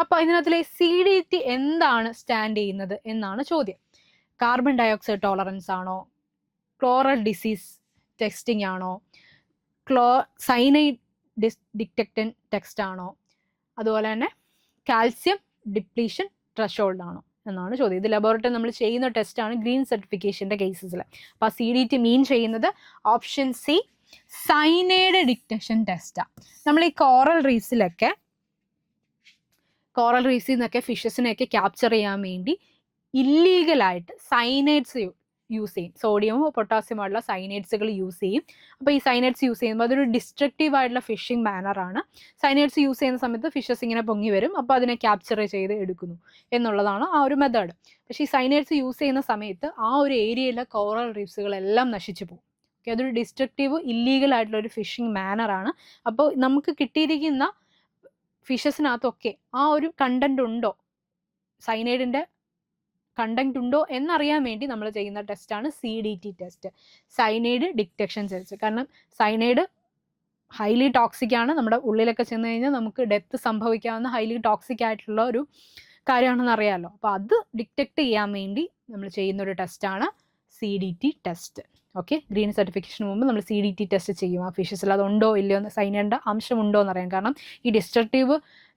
അപ്പോൾ ഇതിനകത്തിലെ CDT എന്താണ് stand ചെയ്യുന്നത് എന്നാണ് ചോദ്യം. കാർബൺ ഡയോക്സൈഡ് ടോളറൻസ് ആണോ, ക്ലോറൽ ഡിസീസ് ടെസ്റ്റിംഗ് ആണോ, സൈനൈഡ് ഡിറ്റക്റ്റൻ ടെസ്റ്റ് ആണോ, അതുപോലെ തന്നെ കാൽസ്യം ഡിപ്ലീഷൻ ത്രഷോൾഡ് ആണോ എന്നാണ് ചോദ്യം. ഇത് ലബോറട്ടറി നമ്മൾ ചെയ്യുന്ന ടെസ്റ്റാണ് ഗ്രീൻ സർട്ടിഫിക്കേഷൻ്റെ കേസസിൽ. അപ്പോൾ ആ CDT മീൻ ചെയ്യുന്നത് ഓപ്ഷൻ സി, സൈനൈഡ് ഡിറ്റക്ഷൻ ടെസ്റ്റാണ്. നമ്മൾ ഈ കോറൽ റീഫ്സിൽ നിന്നൊക്കെ ഫിഷസിനെയൊക്കെ ക്യാപ്ചർ ചെയ്യാൻ വേണ്ടി ഇല്ലീഗലായിട്ട് സൈനൈഡ്സ് യൂസ് ചെയ്യും. സോഡിയവും പൊട്ടാസ്യവും ആയിട്ടുള്ള സൈനൈഡ്സുകൾ യൂസ് ചെയ്യും. അപ്പോൾ ഈ സൈനൈഡ്സ് യൂസ് ചെയ്യുമ്പോൾ അതൊരു ഡിസ്ട്രക്റ്റീവ് ആയിട്ടുള്ള ഫിഷിംഗ് മാനറാണ്. സൈനൈഡ്സ് യൂസ് ചെയ്യുന്ന സമയത്ത് ഫിഷസ് ഇങ്ങനെ പൊങ്ങി വരും, അപ്പോൾ അതിനെ ക്യാപ്ചർ ചെയ്ത് എടുക്കുന്നു എന്നുള്ളതാണ് ആ ഒരു മെത്തേഡ്. പക്ഷേ ഈ സൈനൈഡ്സ് യൂസ് ചെയ്യുന്ന സമയത്ത് ആ ഒരു ഏരിയയിലെ കോറൽ റീഫ്സുകളെല്ലാം നശിച്ചു പോകും. ഓക്കെ, അതൊരു ഡിസ്ട്രക്റ്റീവ് ഇല്ലീഗൽ ആയിട്ടുള്ള ഒരു ഫിഷിംഗ് മാനറാണ്. അപ്പോൾ നമുക്ക് കിട്ടിയിരിക്കുന്ന ഫിഷസിനകത്തൊക്കെ ആ ഒരു കണ്ടന്റ് ഉണ്ടോ, സൈനൈഡിൻ്റെ കണ്ടന്റ് ഉണ്ടോ എന്നറിയാൻ വേണ്ടി നമ്മൾ ചെയ്യുന്ന ടെസ്റ്റാണ് CDT test, cyanide detection test. കാരണം സൈനൈഡ് ഹൈലി ടോക്സിക് ആണ്. നമ്മുടെ ഉള്ളിലൊക്കെ ചെന്ന് കഴിഞ്ഞാൽ നമുക്ക് ഡെത്ത് സംഭവിക്കാവുന്ന ഹൈലി ടോക്സിക് ആയിട്ടുള്ള ഒരു കാര്യമാണെന്ന് അറിയാമല്ലോ. അപ്പോൾ അത് ഡിറ്റക്ട് ചെയ്യാൻ വേണ്ടി നമ്മൾ ചെയ്യുന്ന ഒരു ടെസ്റ്റാണ് CDT ടെസ്റ്റ്. ഓക്കെ, ഗ്രീൻ സർട്ടിഫിക്കേഷന് മുമ്പ് നമ്മൾ CDT ടെസ്റ്റ് ചെയ്യും. ആ ഫിഷസിൽ അതുണ്ടോ ഇല്ലയോ എന്ന്, സൈനൈഡിൻ്റെ അംശം ഉണ്ടോ എന്നറിയാം. കാരണം ഈ ഡിസ്ട്രക്റ്റീവ്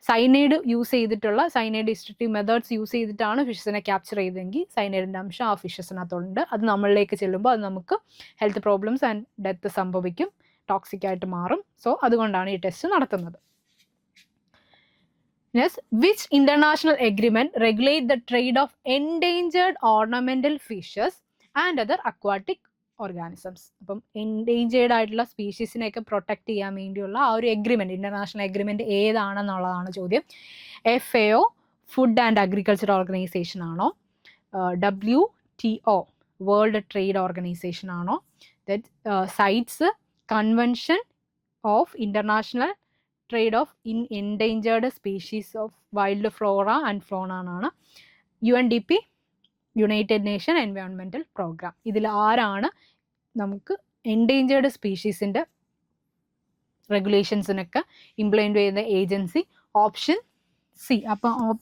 സൈനൈഡ് യൂസ് ചെയ്തിട്ടുള്ള സൈനൈഡ് ഡിസ്ട്രക്റ്റീവ് മെത്തേഡ്സ് യൂസ് ചെയ്തിട്ടാണ് ഫിഷസിനെ ക്യാപ്ചർ ചെയ്തെങ്കിൽ സൈനൈഡിൻ്റെ അംശം ആ ഫിഷസിനകത്തുണ്ട്. അത് നമ്മളിലേക്ക് ചെല്ലുമ്പോൾ അത് നമുക്ക് ഹെൽത്ത് പ്രോബ്ലംസ് ആൻഡ് ഡെത്ത് സംഭവിക്കും, ടോക്സിക് ആയിട്ട് മാറും. സോ അതുകൊണ്ടാണ് ഈ ടെസ്റ്റ് നടത്തുന്നത്. Yes, which international agreement regulate the trade of endangered ornamental fishes and other aquatic organisms. അപ്പം എൻഡേഞ്ചേർഡ് ആയിട്ടുള്ള സ്പീഷീസിനെയൊക്കെ പ്രൊട്ടക്ട് ചെയ്യാൻ വേണ്ടിയുള്ള ആ ഒരു എഗ്രിമെൻറ്റ്, ഇൻ്റർനാഷണൽ എഗ്രിമെൻറ്റ് ഏതാണെന്നുള്ളതാണ് ചോദ്യം. FAO food and agriculture organisation ആണോ, WTO വേൾഡ് ട്രേഡ് ഓർഗനൈസേഷൻ ആണോ, CITES convention of international trade of endangered species of wild flora and fauna ആണ്, UNDP united nation environmental programme. ഇതിൽ ആരാണ് നമുക്ക് എൻഡേഞ്ചേർഡ് സ്പീഷീസിൻ്റെ റെഗുലേഷൻസിനൊക്കെ ഇംപ്ലിമെൻറ്റ് ചെയ്യുന്ന ഏജൻസി? Option C. അപ്പം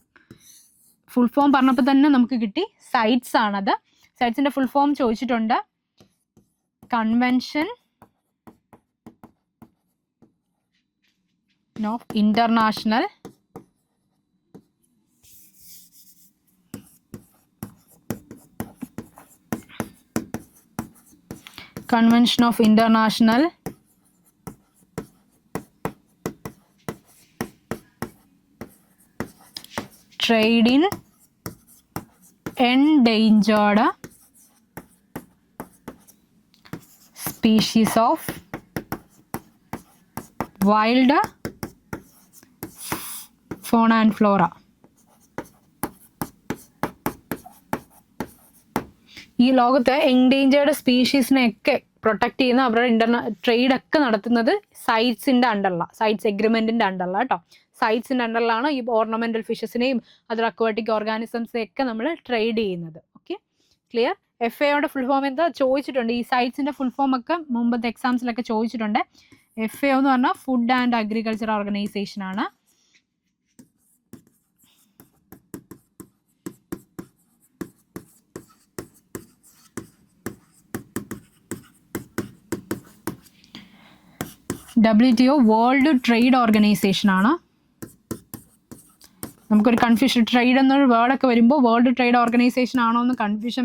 ഫുൾ ഫോം പറഞ്ഞപ്പോൾ തന്നെ നമുക്ക് കിട്ടി, സൈറ്റ്സ് ആണത്. സൈറ്റ്സിൻ്റെ ഫുൾ ഫോം ചോദിച്ചിട്ടുണ്ട്, convention of international Convention of International Trade in Endangered Species of Wild Fauna and Flora. ഈ ലോകത്ത് എൻഡേഞ്ചേർഡ് സ്പീഷീസിനെയൊക്കെ പ്രൊട്ടക്ട് ചെയ്യുന്ന അവരുടെ ട്രേഡൊക്കെ നടത്തുന്നത് സൈറ്റ്സിൻ്റെ അണ്ടറിലാണ്, സൈറ്റ്സ് എഗ്രിമെൻറ്റിൻ്റെ അണ്ടറിലാണ് കേട്ടോ. സൈറ്റ്സിൻ്റെ അണ്ടറിലാണ് ഈ ഓർണമെൻ്റൽ ഫിഷസിനെയും അതർ അക്വാട്ടിക് ഓർഗാനിസംസിനെയൊക്കെ നമ്മൾ ട്രേഡ് ചെയ്യുന്നത്. Okay, clear? FAOയുടെ ഫുൾ ഫോം എന്താ ചോദിച്ചിട്ടുണ്ട്. ഈ സൈറ്റ്സിൻ്റെ ഫുൾ ഫോം ഒക്കെ മുമ്പത്തെ എക്സാംസിലൊക്കെ ചോദിച്ചിട്ടുണ്ട്. FAO എന്ന് പറഞ്ഞാൽ ഫുഡ് ആൻഡ് അഗ്രികൾച്ചർ ഓർഗനൈസേഷൻ ആണ്. WTO വേൾഡ് ട്രേഡ് ഓർഗനൈസേഷൻ ആണ്. നമുക്കൊരു കൺഫ്യൂഷൻ, ട്രേഡ് എന്നൊരു വേർഡൊക്കെ വരുമ്പോൾ വേൾഡ് ട്രേഡ് ഓർഗനൈസേഷൻ ആണോ എന്ന് കൺഫ്യൂഷൻ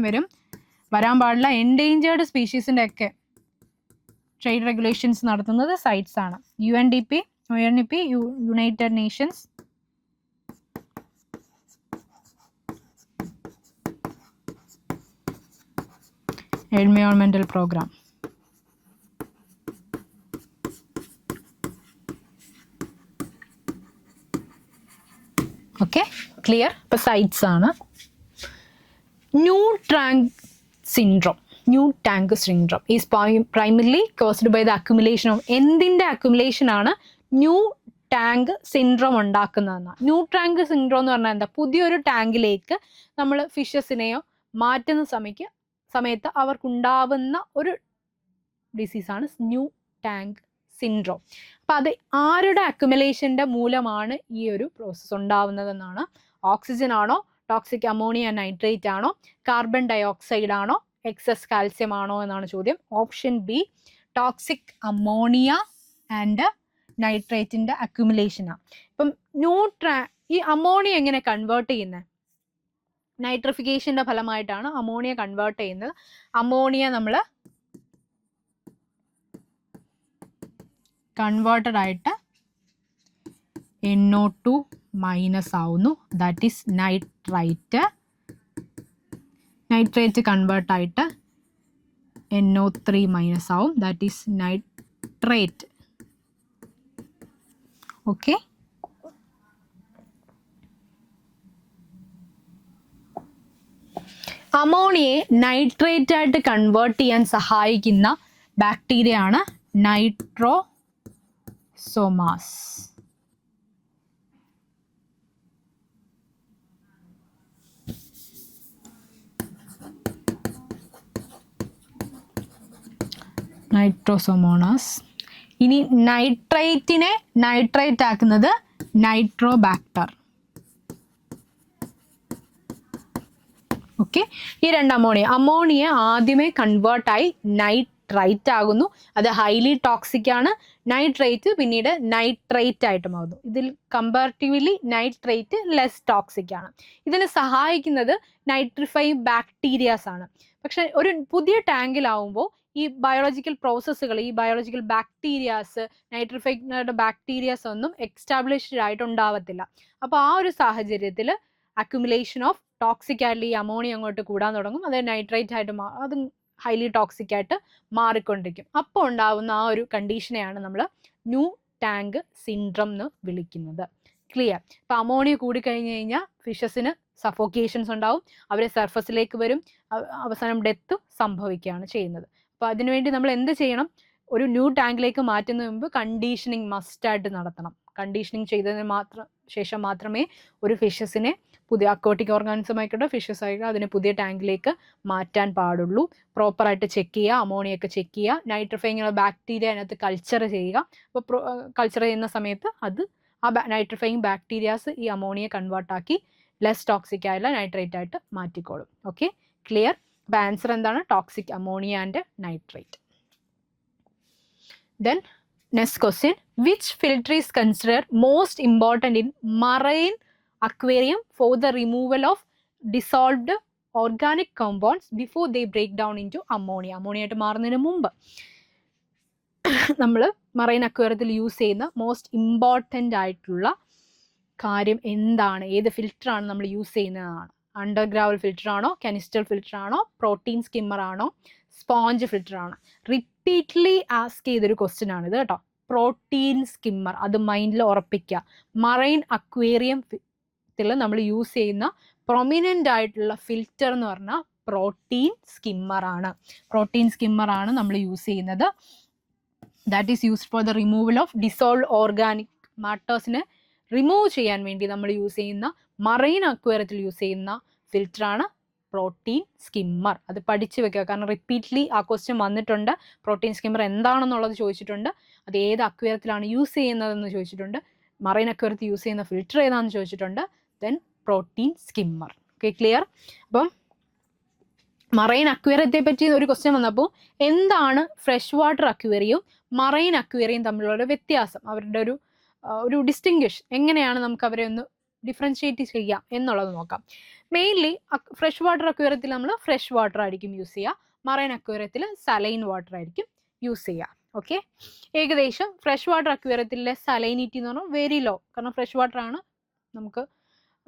വരാൻ പാടില്ല. എൻഡേഞ്ചേർഡ് സ്പീഷീസിൻ്റെ ഒക്കെ ട്രേഡ് റെഗുലേഷൻസ് നടത്തുന്നത് സൈറ്റ്സ് ആണ്. UNDP United Nations environmental program. Okay, clear? ഇപ്പോൾ സൈറ്റ്സ് ആണ്. New tank syndrome is primarily caused by the accumulation of എന്തിൻ്റെ accumulation ആണ് ന്യൂ ടാങ്ക് സിൻഡ്രോം ഉണ്ടാക്കുന്നതെന്ന്. ന്യൂ ടാങ്ക് സിൻഡ്രോം എന്ന് പറഞ്ഞാൽ എന്താ? പുതിയൊരു ടാങ്കിലേക്ക് നമ്മൾ ഫിഷസിനെയോ മാറ്റുന്ന സമയത്ത് അവർക്കുണ്ടാവുന്ന ഒരു ഡിസീസാണ് ന്യൂ ടാങ്ക് സിൻഡ്രോം. അപ്പം അത് ആരുടെ അക്യുമുലേഷൻ്റെ മൂലമാണ് ഈ ഒരു പ്രോസസ്സ് ഉണ്ടാവുന്നതെന്നാണ്. ഓക്സിജൻ ആണോ, ടോക്സിക് അമോണിയ നൈട്രേറ്റ് ആണോ, കാർബൺ ഡയോക്സൈഡ് ആണോ, എക്സസ് കാൽസ്യം ആണോ എന്നാണ് ചോദ്യം. Option B toxic ammonia and നൈട്രേറ്റിൻ്റെ അക്യുമുലേഷനാണ്. ഇപ്പം ഈ അമോണിയ എങ്ങനെ കൺവേർട്ട് ചെയ്യുന്നത്? നൈട്രിഫിക്കേഷൻ്റെ ഫലമായിട്ടാണ് അമോണിയ കൺവേർട്ട് ചെയ്യുന്നത്. അമോണിയ നമ്മൾ കൺവേർട്ടഡ് ആയിട്ട് NO2 മൈനസ് ആവുന്നു, that is nitrite. Nitrate convert ആയിട്ട് NO3 മൈനസ് ആവും, ദാറ്റ് ഈസ് നൈട്രേറ്റ്. ഓക്കെ, അമോണിയയെ നൈട്രേറ്റ് ആയിട്ട് കൺവേർട്ട് ചെയ്യാൻ സഹായിക്കുന്ന ബാക്ടീരിയ ആണ് നൈട്രോസോമാസ്. നൈട്രോസോമോണാസ്. ഇനി നൈട്രേറ്റിനെ നൈട്രേറ്റ് ആക്കുന്നത് നൈട്രോബാക്ടർ. ഓക്കെ, ഈ രണ്ട് അമോണിയ ആദ്യമേ കൺവേർട്ടായി നൈട്രൈറ്റ് ആകുന്നു. അത് ഹൈലി ടോക്സിക് ആണ്. നൈട്രേറ്റ് പിന്നീട് നൈട്രേറ്റ് ആയിട്ട് മാറുന്നു. ഇതിൽ കമ്പാരിറ്റീവ്ലി നൈട്രേറ്റ് ലെസ് ടോക്സിക് ആണ്. ഇതിനെ സഹായിക്കുന്നത് നൈട്രിഫൈങ് ബാക്ടീരിയാസ് ആണ്. പക്ഷെ ഒരു പുതിയ ടാങ്കിലാവുമ്പോൾ ഈ ബയോളജിക്കൽ പ്രോസസ്സുകൾ, ഈ ബയോളജിക്കൽ ബാക്ടീരിയാസ്, നൈട്രിഫൈഡ് ബാക്ടീരിയാസ് ഒന്നും എക്സ്റ്റാബ്ലിഷ്ഡ് ആയിട്ട് ഉണ്ടാവത്തില്ല. അപ്പോൾ ആ ഒരു സാഹചര്യത്തിൽ അക്യുമുലേഷൻ ഓഫ് ടോക്സിക് ആയിട്ടുള്ള ഈ അമോണിയ അങ്ങോട്ട് കൂടാൻ തുടങ്ങും. അത് നൈട്രേറ്റ് ആയിട്ട് അത് ഹൈലി ടോക്സിക് ആയിട്ട് മാറിക്കൊണ്ടിരിക്കും. അപ്പോൾ ഉണ്ടാവുന്ന ആ ഒരു കണ്ടീഷനെയാണ് നമ്മൾ ന്യൂ ടാങ്ക് സിൻഡ്രം എന്ന് വിളിക്കുന്നത്. ക്ലിയർ? ഇപ്പം അമോണിയ കൂടിക്കഴിഞ്ഞ് കഴിഞ്ഞാൽ ഫിഷസിന് സഫോക്കേഷൻസ് ഉണ്ടാവും, അവർ സർഫസിലേക്ക് വരും, അവസാനം ഡെത്ത് സംഭവിക്കുകയാണ് ചെയ്യുന്നത്. അപ്പോൾ അതിനുവേണ്ടി നമ്മൾ എന്ത് ചെയ്യണം? ഒരു ന്യൂ ടാങ്കിലേക്ക് മാറ്റുന്നതിന് മുമ്പ് കണ്ടീഷനിങ് മസ്റ്റായിട്ട് നടത്തണം. കണ്ടീഷനിങ് ചെയ്തതിന് ശേഷം മാത്രമേ ഒരു ഫിഷസിനെ, പുതിയ അക്വാട്ടിക് ഓർഗാനിസം ആയിക്കോട്ടെ ഫിഷസ് ആയിക്കോട്ടെ, അതിനെ പുതിയ ടാങ്കിലേക്ക് മാറ്റാൻ പാടുള്ളൂ. പ്രോപ്പറായിട്ട് ചെക്ക് ചെയ്യുക, അമോണിയൊക്കെ ചെക്ക് ചെയ്യുക, നൈട്രിഫൈങ് ബാക്ടീരിയ അതിനകത്ത് കൾച്ചർ ചെയ്യുക. അപ്പോൾ കൾച്ചർ ചെയ്യുന്ന സമയത്ത് ആ നൈട്രിഫൈങ് ബാക്ടീരിയാസ് ഈ അമോണിയ കൺവേർട്ടാക്കി ലെസ് ടോക്സിക് ആയുള്ള നൈട്രേറ്റ് ആയിട്ട് മാറ്റിക്കോളും. Okay, clear? അപ്പോൾ ആൻസർ എന്താണ്? Toxic ammonia and nitrate. Then next question, which filter is considered most important in marine aquarium for the removal of dissolved organic compounds before they break down into ammonia? Ammonia ആയിട്ട് മാറുന്നതിന് മുമ്പ് നമ്മൾ marine അക്വേറിയത്തിൽ use ചെയ്യുന്ന most important ആയിട്ടുള്ള കാര്യം എന്താണ്? ഏത് ഫിൽറ്ററാണ് നമ്മൾ യൂസ് ചെയ്യുന്നതാണ്? അണ്ടർഗ്രൗണ്ട് ഫിൽറ്റർ ആണോ, കെനിസ്റ്റൽ ഫിൽറ്റർ ആണോ, പ്രോട്ടീൻ സ്കിമ്മർ ആണോ, സ്പോഞ്ച് ഫിൽറ്റർ ആണ്? റിപ്പീറ്റ്ലി ആസ്ക് ചെയ്തൊരു ക്വസ്റ്റ്യൻ ആണ് ഇത് കേട്ടോ. പ്രോട്ടീൻ സ്കിമ്മർ, അത് മൈൻഡിൽ ഉറപ്പിക്കുക. മറൈൻ അക്വേറിയത്തിൽ നമ്മൾ യൂസ് ചെയ്യുന്ന പ്രൊമിനൻ്റ് ആയിട്ടുള്ള ഫിൽറ്റർ എന്ന് പറഞ്ഞാൽ പ്രോട്ടീൻ സ്കിമ്മർ ആണ്. പ്രോട്ടീൻ സ്കിമ്മർ ആണ് നമ്മൾ യൂസ് ചെയ്യുന്നത്. That is used for the removal of dissolve organic മാറ്റേഴ്സിനെ റിമൂവ് ചെയ്യാൻ വേണ്ടി നമ്മൾ യൂസ് ചെയ്യുന്ന, മറൈൻ അക്വേറിയത്തിൽ യൂസ് ചെയ്യുന്ന ഫിൽറ്ററാണ് പ്രോട്ടീൻ സ്കിമ്മർ. അത് പഠിച്ചു വെക്കുക, കാരണം റിപ്പീറ്റ്ലി ആ ക്വസ്റ്റ്യൻ വന്നിട്ടുണ്ട്. പ്രോട്ടീൻ സ്കിമ്മർ എന്താണെന്നുള്ളത് ചോദിച്ചിട്ടുണ്ട്, അത് ഏത് അക്വേറിയത്തിലാണ് യൂസ് ചെയ്യുന്നതെന്ന് ചോദിച്ചിട്ടുണ്ട്, മറൈൻ അക്വേറിയത്തിൽ യൂസ് ചെയ്യുന്ന ഫിൽറ്റർ ഏതാണെന്ന് ചോദിച്ചിട്ടുണ്ട്. Then protein skimmer. Okay, clear? അപ്പം മറൈൻ അക്വേറിയത്തെ പറ്റി ഒരു ക്വസ്റ്റ്യൻ വന്നപ്പോൾ എന്താണ് ഫ്രഷ് വാട്ടർ അക്വേറിയവും മറൈൻ അക്വേറിയം തമ്മിലുള്ള വ്യത്യാസം, അവരുടെ ഒരു ഡിസ്റ്റിങ്വിഷ് എങ്ങനെയാണ് നമുക്ക് അവരെ ഒന്ന് ഡിഫറൻഷിയേറ്റ് ചെയ്യാം എന്നുള്ളത് നോക്കാം. മെയിൻലി ഫ്രഷ് വാട്ടർ അക്വേറിയത്തിൽ നമ്മൾ ഫ്രഷ് വാട്ടർ ആയിരിക്കും യൂസ് ചെയ്യുക, മറൈൻ അക്വേറിയത്തിൽ സലൈൻ വാട്ടർ ആയിരിക്കും യൂസ് ചെയ്യുക. ഓക്കെ, ഏകദേശം ഫ്രഷ് വാട്ടർ അക്വേറിയത്തിലെ സലൈനിറ്റി എന്ന് പറഞ്ഞാൽ വെരി ലോ, കാരണം ഫ്രഷ് വാട്ടർ ആണ്, നമുക്ക്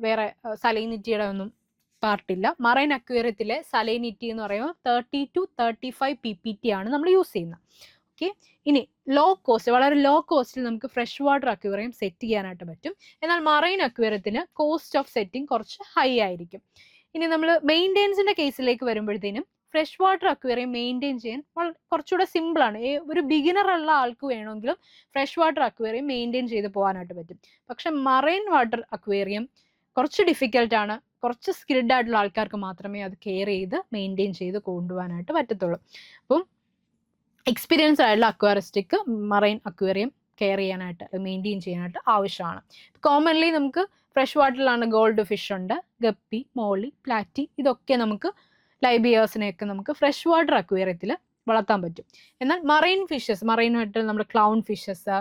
വേറെ സലൈനിറ്റിയുടെ ഒന്നും പാർട്ടില്ല. മറൈൻ അക്വേറിയത്തിലെ സലൈനിറ്റി എന്ന് പറയുമ്പോൾ 30 to 35 PPT ആണ് നമ്മൾ യൂസ് ചെയ്യുന്നത്. ഓക്കെ, ഇനി ലോ കോസ്റ്റ്, വളരെ ലോ കോസ്റ്റിൽ നമുക്ക് ഫ്രഷ് വാട്ടർ അക്വേറിയം സെറ്റ് ചെയ്യാനായിട്ട് പറ്റും. എന്നാൽ മറൈൻ അക്വേറിയത്തിന് കോസ്റ്റ് ഓഫ് സെറ്റിംഗ് കുറച്ച് ഹൈ ആയിരിക്കും. ഇനി നമ്മൾ മെയിൻ്റെനൻസിന്റെ കേസിലേക്ക് വരുമ്പോഴത്തേനും ഫ്രഷ് വാട്ടർ അക്വേറിയം മെയിൻറ്റെയിൻ ചെയ്യാൻ കുറച്ചുകൂടെ സിമ്പിളാണ്. ഒരു ബിഗിനർ ഉള്ള ആൾക്ക് വേണമെങ്കിലും ഫ്രഷ് വാട്ടർ അക്വേറിയം മെയിൻറ്റെയിൻ ചെയ്ത് പോകാനായിട്ട് പറ്റും. പക്ഷെ മറൈൻ വാട്ടർ അക്വേറിയം കുറച്ച് ഡിഫിക്കൽട്ടാണ്. കുറച്ച് സ്കിൽഡ് ആയിട്ടുള്ള ആൾക്കാർക്ക് മാത്രമേ അത് കെയർ ചെയ്ത് മെയിൻറ്റെയിൻ ചെയ്ത് കൊണ്ടുപോകാനായിട്ട് പറ്റത്തുള്ളൂ. അപ്പം എക്സ്പീരിയൻസ് ആയിട്ടുള്ള അക്വാറിസ്റ്റിക് മറൈൻ അക്വേറിയം കെയർ ചെയ്യാനായിട്ട്, മെയിൻറ്റെയിൻ ചെയ്യാനായിട്ട് ആവശ്യമാണ്. കോമൺലി നമുക്ക് ഫ്രഷ് വാട്ടറിലാണ് ഗോൾഡ് ഫിഷ് ഉണ്ട്, ഗപ്പി, മോളി, പ്ലാറ്റി, ഇതൊക്കെ നമുക്ക് ലൈബിയേഴ്സിനെയൊക്കെ നമുക്ക് ഫ്രഷ് വാട്ടർ അക്വേറിയത്തിൽ വളർത്താൻ പറ്റും. എന്നാൽ മറൈൻ ഫിഷസ്, മറൈനായിട്ട് നമ്മുടെ ക്ലൗൺ ഫിഷസ്,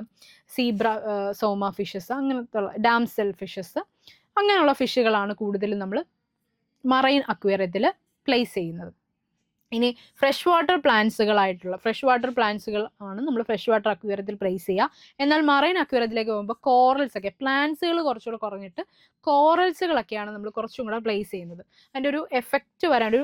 സീബ്ര, സോമ ഫിഷസ്, അങ്ങനത്തെ ഡാംസെൽ ഫിഷസ്, അങ്ങനെയുള്ള ഫിഷുകളാണ് കൂടുതലും നമ്മൾ മറൈൻ അക്വേറിയത്തിൽ പ്ലേസ് ചെയ്യുന്നത്. ഇനി ഫ്രഷ് വാട്ടർ പ്ലാന്റ്സുകളായിട്ടുള്ള ഫ്രഷ് വാട്ടർ പ്ലാന്റ്സുകൾ ആണ് നമ്മൾ ഫ്രഷ് വാട്ടർ അക്വേറിയത്തിൽ പ്ലേസ് ചെയ്യുക. എന്നാൽ മറൈൻ അക്വേറിയത്തിലേക്ക് പോകുമ്പോൾ കോറൽസ് ഒക്കെ, പ്ലാന്റ്സുകൾ കുറച്ചുകൂടെ കുറഞ്ഞിട്ട് കോറൽസുകളൊക്കെയാണ് നമ്മൾ കുറച്ചും കൂടെ പ്ലേസ് ചെയ്യുന്നത്. അതിൻ്റെ ഒരു എഫക്റ്റ് വരാൻ, ഒരു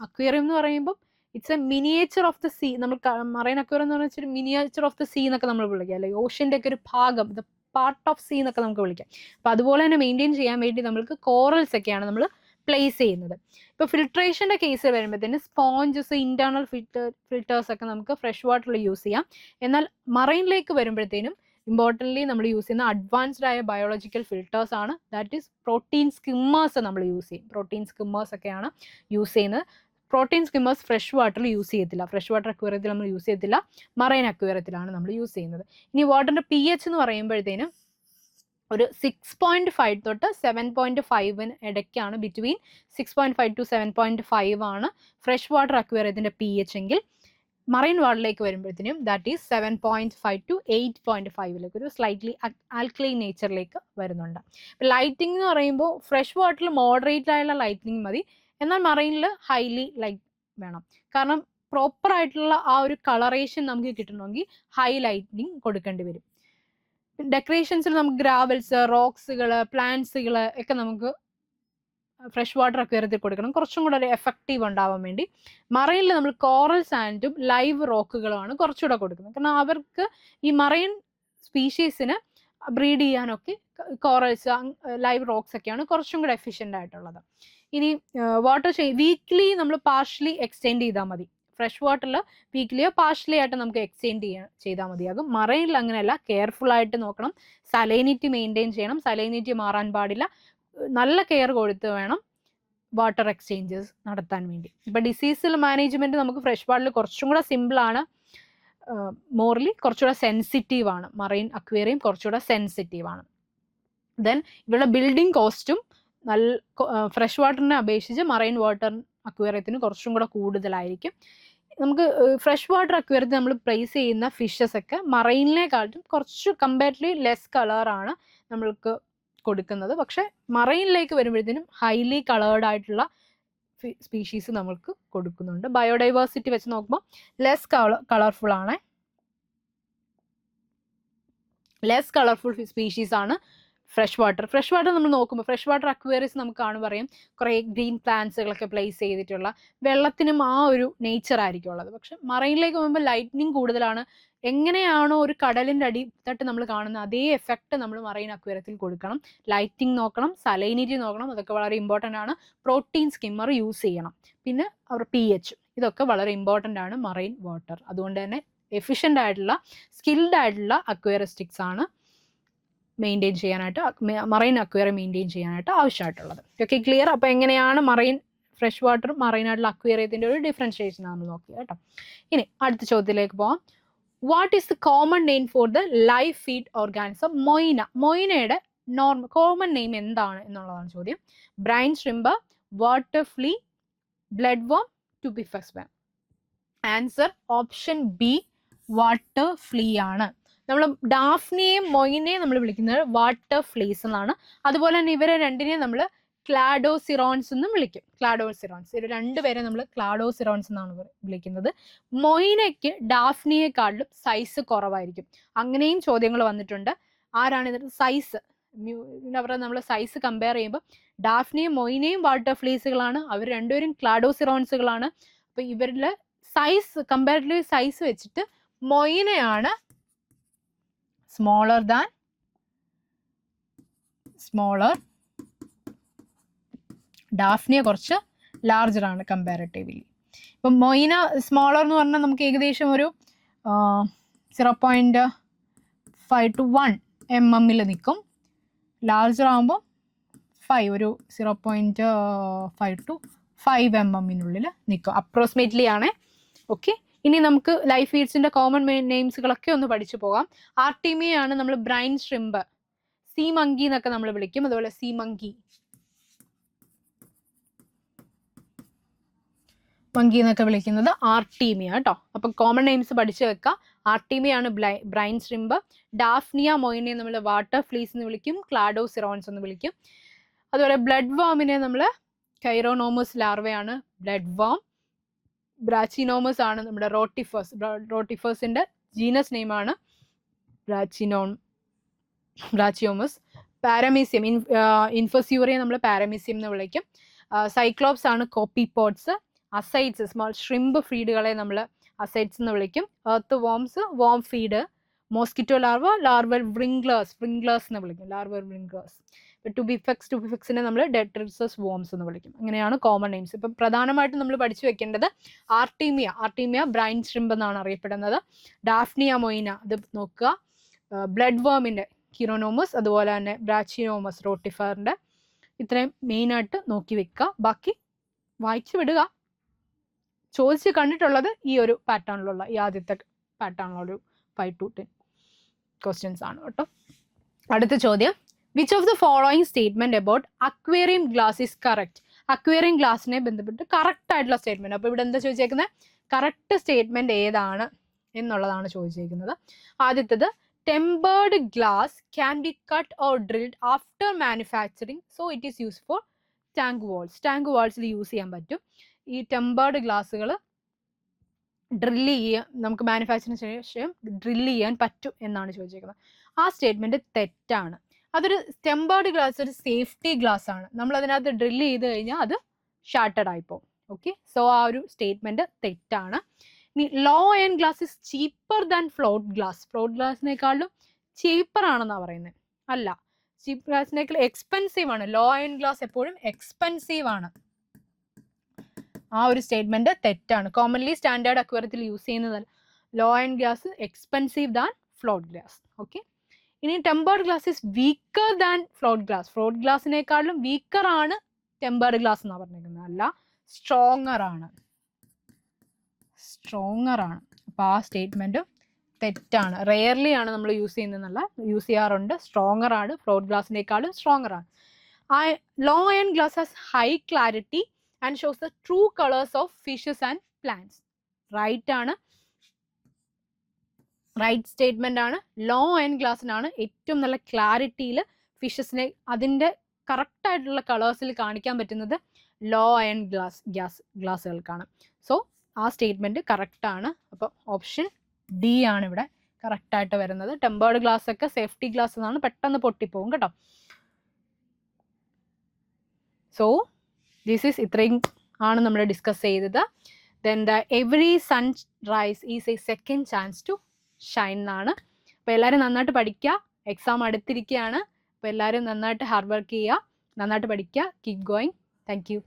അക്വേറിയം എന്ന് പറയുമ്പോൾ it's A miniature of the sea. നമ്മൾ മറൈൻ അക്വേറിയം എന്ന് പറഞ്ഞാൽ ഒരു മിനിയേച്ചർ ഓഫ് ദ സീ എന്നൊക്കെ നമ്മൾ വിളിക്കുക, അല്ലെങ്കിൽ ഓഷ്യൻ്റെ ഒക്കെ ഒരു ഭാഗം, ദ പാർട്ട് ഓഫ് സീ എന്നൊക്കെ നമുക്ക് വിളിക്കാം. അപ്പോൾ അതുപോലെ തന്നെ മെയിൻറ്റെയിൻ ചെയ്യാൻ വേണ്ടി നമ്മൾക്ക് കോറൽസ് ഒക്കെയാണ് നമ്മൾ പ്ലേസ് ചെയ്യുന്നത്. ഇപ്പോൾ ഫിൽട്രേഷൻ്റെ കേസ് വരുമ്പോഴത്തേന് സ്പോഞ്ചസ്, ഇന്റേണൽ ഫിൽറ്റേഴ്സ് ഒക്കെ നമുക്ക് ഫ്രഷ് വാട്ടറിൽ യൂസ് ചെയ്യാം. എന്നാൽ മറൈനിലേക്ക് വരുമ്പോഴത്തേനും ഇമ്പോർട്ടൻ്റ്ലി നമ്മൾ യൂസ് ചെയ്യുന്ന അഡ്വാൻസ്ഡ് ആയ ബയോളജിക്കൽ ഫിൽറ്റേഴ്സ് ആണ്. ദാറ്റ് ഈസ് പ്രോട്ടീൻ സ്കിമ്മേഴ്സ് നമ്മൾ യൂസ് ചെയ്യും. പ്രോട്ടീൻ സ്കിമ്മേഴ്സ് ഒക്കെയാണ് യൂസ് ചെയ്യുന്നത്. പ്രോട്ടീൻ സ്കിമ്മേഴ്സ് ഫ്രഷ് വാട്ടറിൽ യൂസ് ചെയ്യത്തില്ല. ഫ്രഷ് വാട്ടർ അക്വേറിയത്തിൽ നമ്മൾ യൂസ് ചെയ്യത്തില്ല, മറൈൻ അക്വേറിയത്തിലാണ് നമ്മൾ യൂസ് ചെയ്യുന്നത്. ഇനി വാട്ടറിൻ്റെ pH എന്ന് പറയുമ്പോഴത്തേനും ഒരു 6.5 തൊട്ട് 7.5 ഇടയ്ക്കാണ്, ബിറ്റ്വീൻ 6.5 to 7.5 ആണ് ഫ്രഷ് വാട്ടർ അക്വേറിയത്തിൻ്റെ pH എങ്കിൽ മറൈൻ വാട്ടറിലേക്ക് വരുമ്പോഴത്തേനും ദാറ്റ് ഈസ് 7.5 to 8.5 ഒരു സ്ലൈറ്റ്ലി ആൽക്കലൈൻ നേച്ചറിലേക്ക് വരുന്നുണ്ട്. ലൈറ്റിംഗ് എന്ന് പറയുമ്പോൾ ഫ്രഷ് വാട്ടറിൽ മോഡറേറ്റ് ആയുള്ള ലൈറ്റിംഗ് മതി. എന്നാൽ മറൈനിൽ ഹൈലി ലൈറ്റ് വേണം. കാരണം പ്രോപ്പർ ആയിട്ടുള്ള ആ ഒരു കളറേഷൻ നമുക്ക് കിട്ടണമെങ്കിൽ ഹൈ ലൈറ്റിംഗ് കൊടുക്കേണ്ടി വരും. ഡെക്കറേഷൻസിൽ നമുക്ക് ഗ്രാവൽസ്, റോക്സുകൾ, പ്ലാന്റ്സുകൾ ഒക്കെ നമുക്ക് ഫ്രഷ് വാട്ടർ അക്വേറിയത്തിൽ കൊടുക്കണം, കുറച്ചും കൂടെ ഒരു എഫക്റ്റീവ് ഉണ്ടാവാൻ വേണ്ടി. മറൈനിൽ നമ്മൾ കോറൽ സാൻഡും ലൈവ് റോക്കുകളുമാണ് കുറച്ചുകൂടെ കൊടുക്കുന്നത്. കാരണം അവർക്ക് ഈ മറൈൻ സ്പീഷീസിന് ബ്രീഡ് ചെയ്യാനൊക്കെ കോറൽസ്, ലൈവ് റോക്സ് ഒക്കെയാണ് കുറച്ചും കൂടെ എഫിഷ്യൻ്റ് ആയിട്ടുള്ളത്. ഇനി വാട്ടർ വീക്ക്ലി നമ്മൾ പാർഷ്യലി എക്സ്റ്റെൻഡ് ചെയ്താൽ മതി. ഫ്രഷ് വാട്ടറിൽ വീക്ക്ലിയോ പാർഷ്യലി ആയിട്ട് നമുക്ക് എക്സ്റ്റെൻഡ് ചെയ്താൽ മതിയാകും. മറൈനിൽ അങ്ങനെയല്ല, കെയർഫുൾ ആയിട്ട് നോക്കണം. സലൈനിറ്റി മെയിൻറ്റെയിൻ ചെയ്യണം, സലൈനിറ്റി മാറാൻ പാടില്ല. നല്ല കെയർ കൊടുത്ത് വേണം വാട്ടർ എക്സ്ചേഞ്ചസ് നടത്താൻ വേണ്ടി. ഇപ്പം ഡിസീസിൽ മാനേജ്മെൻറ്റ് നമുക്ക് ഫ്രഷ് വാട്ടറിൽ കുറച്ചും കൂടെ സിമ്പിളാണ്, മോർലി കുറച്ചുകൂടെ സെൻസിറ്റീവ് ആണ്. മറൈൻ അക്വേറിയം കുറച്ചുകൂടെ സെൻസിറ്റീവ് ആണ്. ദെൻ ഇവിടെ ബിൽഡിംഗ് കോസ്റ്റും ഫ്രഷ് വാട്ടറിനെ അപേക്ഷിച്ച് മറൈൻ വാട്ടർ അക്വേറിയത്തിന് കുറച്ചും കൂടെ കൂടുതലായിരിക്കും. നമുക്ക് ഫ്രഷ് വാട്ടർ അക്വേറിയത്തിൽ നമ്മൾ പ്ലേസ് ചെയ്യുന്ന ഫിഷസ് ഒക്കെ മറൈനിനെക്കാട്ടും കുറച്ച് കമ്പാരിറ്റീവ്ലി ലെസ് കളറാണ് നമ്മൾക്ക് കൊടുക്കുന്നത്. പക്ഷെ മറൈനിലേക്ക് വരുമ്പോഴത്തേനും ഹൈലി കളേർഡ് ആയിട്ടുള്ള സ്പീഷീസ് നമ്മൾക്ക് കൊടുക്കുന്നുണ്ട്. ബയോഡൈവേഴ്സിറ്റി വെച്ച് നോക്കുമ്പോൾ ലെസ് കളർഫുൾ ആണ്, ലെസ് കളർഫുൾ സ്പീഷീസ് ആണ് ഫ്രഷ് വാട്ടർ നമ്മൾ നോക്കുമ്പോൾ ഫ്രഷ് വാട്ടർ അക്വേറിയസ് നമുക്ക് കാണുമ്പോൾ പറയാം കുറേ ഗ്രീൻ പ്ലാന്റ്സുകളൊക്കെ പ്ലേസ് ചെയ്തിട്ടുള്ള, വെള്ളത്തിനും ആ ഒരു നേച്ചർ ആയിരിക്കും ഉള്ളത്. പക്ഷെ മറൈനിലേക്ക് പോകുമ്പോൾ ലൈറ്റ്നിങ് കൂടുതലാണ്. എങ്ങനെയാണോ ഒരു കടലിൻ്റെ അടിത്തട്ട് നമ്മൾ കാണുന്ന അതേ എഫക്റ്റ് നമ്മൾ മറൈൻ അക്വേറിയത്തിൽ കൊടുക്കണം. ലൈറ്റിംഗ് നോക്കണം, സലൈനിറ്റി നോക്കണം, അതൊക്കെ വളരെ ഇമ്പോർട്ടൻ്റ് ആണ്. പ്രോട്ടീൻ സ്കിമ്മർ യൂസ് ചെയ്യണം. പിന്നെ അവർ pH, ഇതൊക്കെ വളരെ ഇമ്പോർട്ടൻ്റ് ആണ് മറൈൻ വാട്ടർ. അതുകൊണ്ട് തന്നെ എഫിഷ്യൻ്റ് ആയിട്ടുള്ള, സ്കിൽഡ് ആയിട്ടുള്ള അക്വേറിയസ്റ്റിക്സ് ആണ് മെയിൻറ്റെയിൻ ചെയ്യാനായിട്ട്, മറൈൻ അക്വേറിയം മെയിൻറ്റെയിൻ ചെയ്യാനായിട്ട് ആവശ്യമായിട്ടുള്ളത്. Okay, clear? അപ്പോൾ എങ്ങനെയാണ് മറൈൻ ഫ്രഷ് വാട്ടർ മറൈനായിട്ടുള്ള അക്വേറിയത്തിൻ്റെ ഒരു ഡിഫറൻഷിയേഷൻ നമ്മൾ നോക്കി കേട്ടോ. ഇനി അടുത്ത ചോദ്യത്തിലേക്ക് പോകാം. What is the common name for the live feed organism moina? മൊയ്നയുടെ കോമൺ നെയിം എന്താണ് എന്നുള്ളതാണ് ചോദ്യം. Brine shrimp, water flea, blood worm, tubifex worm. Answer option B, water flea ആണ്. നമ്മൾ ഡാഫ്നിയെയും മൊയിനെയും നമ്മൾ വിളിക്കുന്നത് വാട്ടർ ഫ്ലീസ് എന്നാണ്. അതുപോലെ തന്നെ ഇവരെ രണ്ടിനെയും നമ്മൾ ക്ലാഡോസിറോൺസ് എന്നും വിളിക്കും. ക്ലാഡോസിറോൺസ്, ഇവർ രണ്ടുപേരെ നമ്മൾ ക്ലാഡോസിറോൺസ് എന്നാണ് വിളിക്കുന്നത്. മൊയിനയ്ക്ക് ഡാഫ്നിയെക്കാളും സൈസ് കുറവായിരിക്കും. അങ്ങനെയും ചോദ്യങ്ങൾ വന്നിട്ടുണ്ട്. ആരാണ് ഇതിൻ്റെ സൈസ്? അവരുടെ നമ്മൾ സൈസ് കമ്പയർ ചെയ്യുമ്പോൾ ഡാഫ്നിയും മൊയിനയും വാട്ടർ ഫ്ലീസുകളാണ്, അവർ രണ്ടുപേരും ക്ലാഡോസിറോൺസുകളാണ്. അപ്പോൾ ഇവരിൽ സൈസ് കമ്പാരിറ്റീവ് സൈസ് വെച്ചിട്ട് മൊയിനയാണ് സ്മോളർ, ഡാഫ്നിയ കുറച്ച് ലാർജർ ആണ് കമ്പാരിറ്റീവ്ലി. ഇപ്പം മൊയിന സ്മോളർ എന്ന് പറഞ്ഞാൽ നമുക്ക് ഏകദേശം ഒരു 0.5 to 1 mm നിൽക്കും. ലാർജർ ആകുമ്പോൾ 5 ഒരു 0.5 to 5 mm നിൽക്കും അപ്രോക്സിമേറ്റ്ലി ആണ്. ഓക്കെ, ഇനി നമുക്ക് ലൈഫ് ഫീഡ്സിന്റെ കോമൺ നെയിംസുകളൊക്കെ ഒന്ന് പഠിച്ചു പോകാം. ആർട്ടീമിയാണ് നമ്മൾ ബ്രൈൻ ഷ്രിമ്പ്, സീ മങ്കി എന്നൊക്കെ നമ്മൾ വിളിക്കും. അതുപോലെ സീ മങ്കി എന്നൊക്കെ വിളിക്കുന്നത് ആർട്ടീമിയ കേട്ടോ. അപ്പം കോമൺ നെയിംസ് പഠിച്ചു വെക്കുക. ആർട്ടീമിയാണ് ബ്രൈൻ ഷ്രിമ്പ്. ഡാഫ്നിയ മൊയിനെ നമ്മൾ വാട്ടർ ഫ്ലീസ് എന്ന് വിളിക്കും, ക്ലാഡോസിറോൺസ് എന്ന് വിളിക്കും. അതുപോലെ ബ്ലഡ് വാമിനെ നമ്മൾ കൈറോനോമസ് ലാർവയാണ് ബ്ലഡ് വാം. ബ്രാച്ചിനോമസ് ആണ് നമ്മുടെ റോട്ടിഫേഴ്സിന്റെ ജീനസ് നെയിമാണ് ബ്രാച്ചിയോമസ്. പാരമീസിയം ഇൻഫസ്യൂറിയെ നമ്മൾ പാരമീസിയം എന്ന് വിളിക്കും. സൈക്ലോപ്സ് ആണ് കോപ്പിപോഡ്സ്. അസൈഡ്സ് സ്മോൾ ഷ്രിമ്പ് ഫീഡുകളെ നമ്മൾ അസൈഡ്സ് എന്ന് വിളിക്കും. Earth worms worm feed. Mosquito larval wrigglers എന്ന് വിളിക്കും, ലാർവൽ വ്രിംഗ്ലേഴ്സ്. ടുബിഫെക്സിനെ നമ്മൾ ഡെട്രിസസ് വോംസ് എന്ന് വിളിക്കും. അങ്ങനെയാണ് കോമൺ നെയിംസ്. ഇപ്പം പ്രധാനമായിട്ടും നമ്മൾ പഠിച്ചു വെക്കേണ്ടത് ആർട്ടീമിയ ബ്രൈൻ ഷ്രിമ്പ് എന്നാണ് അറിയപ്പെടുന്നത്. ഡാഫ്നിയ മൊയിന അത് നോക്കുക. ബ്ലഡ് വേമിൻ്റെ കിറോനോമസ്, അതുപോലെ തന്നെ ബ്രാച്ചിനോമസ് റോട്ടിഫറിൻ്റെ, ഇത്രയും മെയിനായിട്ട് നോക്കി വെക്കുക. ബാക്കി വായിച്ചു വിടുക. ചോദിച്ച് കണ്ടിട്ടുള്ളത് ഈ ഒരു പാറ്റേണിലുള്ള ഈ ആദ്യത്തെ പാറ്റേണിലുള്ള ഒരു 5 to 10 ക്വസ്റ്റ്യൻസ് ആണ് കേട്ടോ. അടുത്ത ചോദ്യം, which of the following statement about aquarium glass is correct? Aquarium ഗ്ലാസിനെ ബന്ധപ്പെട്ട് കറക്റ്റ് ആയിട്ടുള്ള സ്റ്റേറ്റ്മെന്റ്. അപ്പോൾ ഇവിടെ എന്താ ചോദിച്ചേക്കുന്നത്? കറക്റ്റ് സ്റ്റേറ്റ്മെന്റ് ഏതാണ് എന്നുള്ളതാണ് ചോദിച്ചേക്കുന്നത്. ആദ്യത്തേത്, tempered glass can be cut or drilled after manufacturing, so it is use for tank walls. Tank വാൾസിൽ യൂസ് ചെയ്യാൻ പറ്റും. ഈ ടെമ്പേർഡ് ഗ്ലാസ്സുകൾ ഡ്രില്ല് ചെയ്യാൻ, നമുക്ക് മാനുഫാക്ചറിന് ശേഷം ഡ്രില്ല് ചെയ്യാൻ പറ്റും എന്നാണ് ചോദിച്ചേക്കുന്നത്. ആ സ്റ്റേറ്റ്മെന്റ് തെറ്റാണ്. അതൊരു ടെമ്പേർഡ് ഗ്ലാസ് ഒരു സേഫ്റ്റി ഗ്ലാസ് ആണ്. നമ്മൾ അതിനകത്ത് ഡ്രില്ല് ചെയ്ത് കഴിഞ്ഞാൽ അത് ഷാർട്ടഡ് ആയിപ്പോവും. ഓക്കെ, സോ ആ ഒരു സ്റ്റേറ്റ്മെന്റ് തെറ്റാണ്. ഇനി low iron glass is cheaper than float glass. Float ഗ്ലാസിനേക്കാളും ചീപ്പർ ആണെന്നാണ് പറയുന്നത്. അല്ല, ചീപ്പ് ഗ്ലാസിനേക്കാൾ എക്സ്പെൻസീവ് ആണ്. ലോ അയൺ ഗ്ലാസ് എപ്പോഴും എക്സ്പെൻസീവ് ആണ്. ആ ഒരു സ്റ്റേറ്റ്മെന്റ് തെറ്റാണ്. കോമൺലി സ്റ്റാൻഡേർഡ് അക്വേറിയത്തിൽ യൂസ് ചെയ്യുന്നതല്ല. Low iron glass expensive than float glass. Okay, ഇനി tempered glass is weaker than float glass. Float ഗ്ലാസിനേക്കാളും വീക്കർ ആണ് ടെമ്പേർഡ് ഗ്ലാസ് എന്നാണ് പറഞ്ഞിരിക്കുന്നത്. അല്ല, സ്ട്രോങ്ങർ ആണ്. അപ്പോൾ ആ സ്റ്റേറ്റ്മെന്റും തെറ്റാണ്. റെയർലി ആണ് നമ്മൾ യൂസ് ചെയ്യുന്നതെന്നല്ല, യൂസ് ചെയ്യാറുണ്ട്. സ്ട്രോങ്ങർ ആണ്, ഫ്ലോട്ട് ഗ്ലാസിനേക്കാളും സ്ട്രോങ്ങർ ആണ്. Low iron glass has high clarity and shows the true colours of fishes and plants. Right ആണ്, റൈറ്റ് സ്റ്റേറ്റ്മെന്റ് ആണ്. ലോ അയൺ ഗ്ലാസ്സിനാണ് ഏറ്റവും നല്ല ക്ലാരിറ്റിയിൽ ഫിഷസിനെ അതിൻ്റെ കറക്റ്റ് ആയിട്ടുള്ള കളേഴ്സിൽ കാണിക്കാൻ പറ്റുന്നത് ലോ അയൺ ഗ്ലാസ്സുകൾക്കാണ്. സോ ആ സ്റ്റേറ്റ്മെന്റ് കറക്റ്റ് ആണ്. അപ്പോൾ ഓപ്ഷൻ ഡി ആണ് ഇവിടെ കറക്റ്റ് ആയിട്ട് വരുന്നത്. ടെമ്പേർഡ് ഗ്ലാസ് ഒക്കെ സേഫ്റ്റി ഗ്ലാസ് എന്നാണ്, പെട്ടെന്ന് പൊട്ടിപ്പോകും കേട്ടോ. സോ ഇത്രയും ആണ് നമ്മൾ ഡിസ്കസ് ചെയ്തത്. Then the every sunrise is a second chance to shine എന്നാണ്. അപ്പോൾ എല്ലാവരും നന്നായിട്ട് പഠിക്കുക. എക്സാം അടുത്തിരിക്കുകയാണ്. അപ്പോൾ എല്ലാവരും നന്നായിട്ട് ഹാർഡ് വർക്ക് ചെയ്യുക, നന്നായിട്ട് പഠിക്കുക. Keep going. Thank U.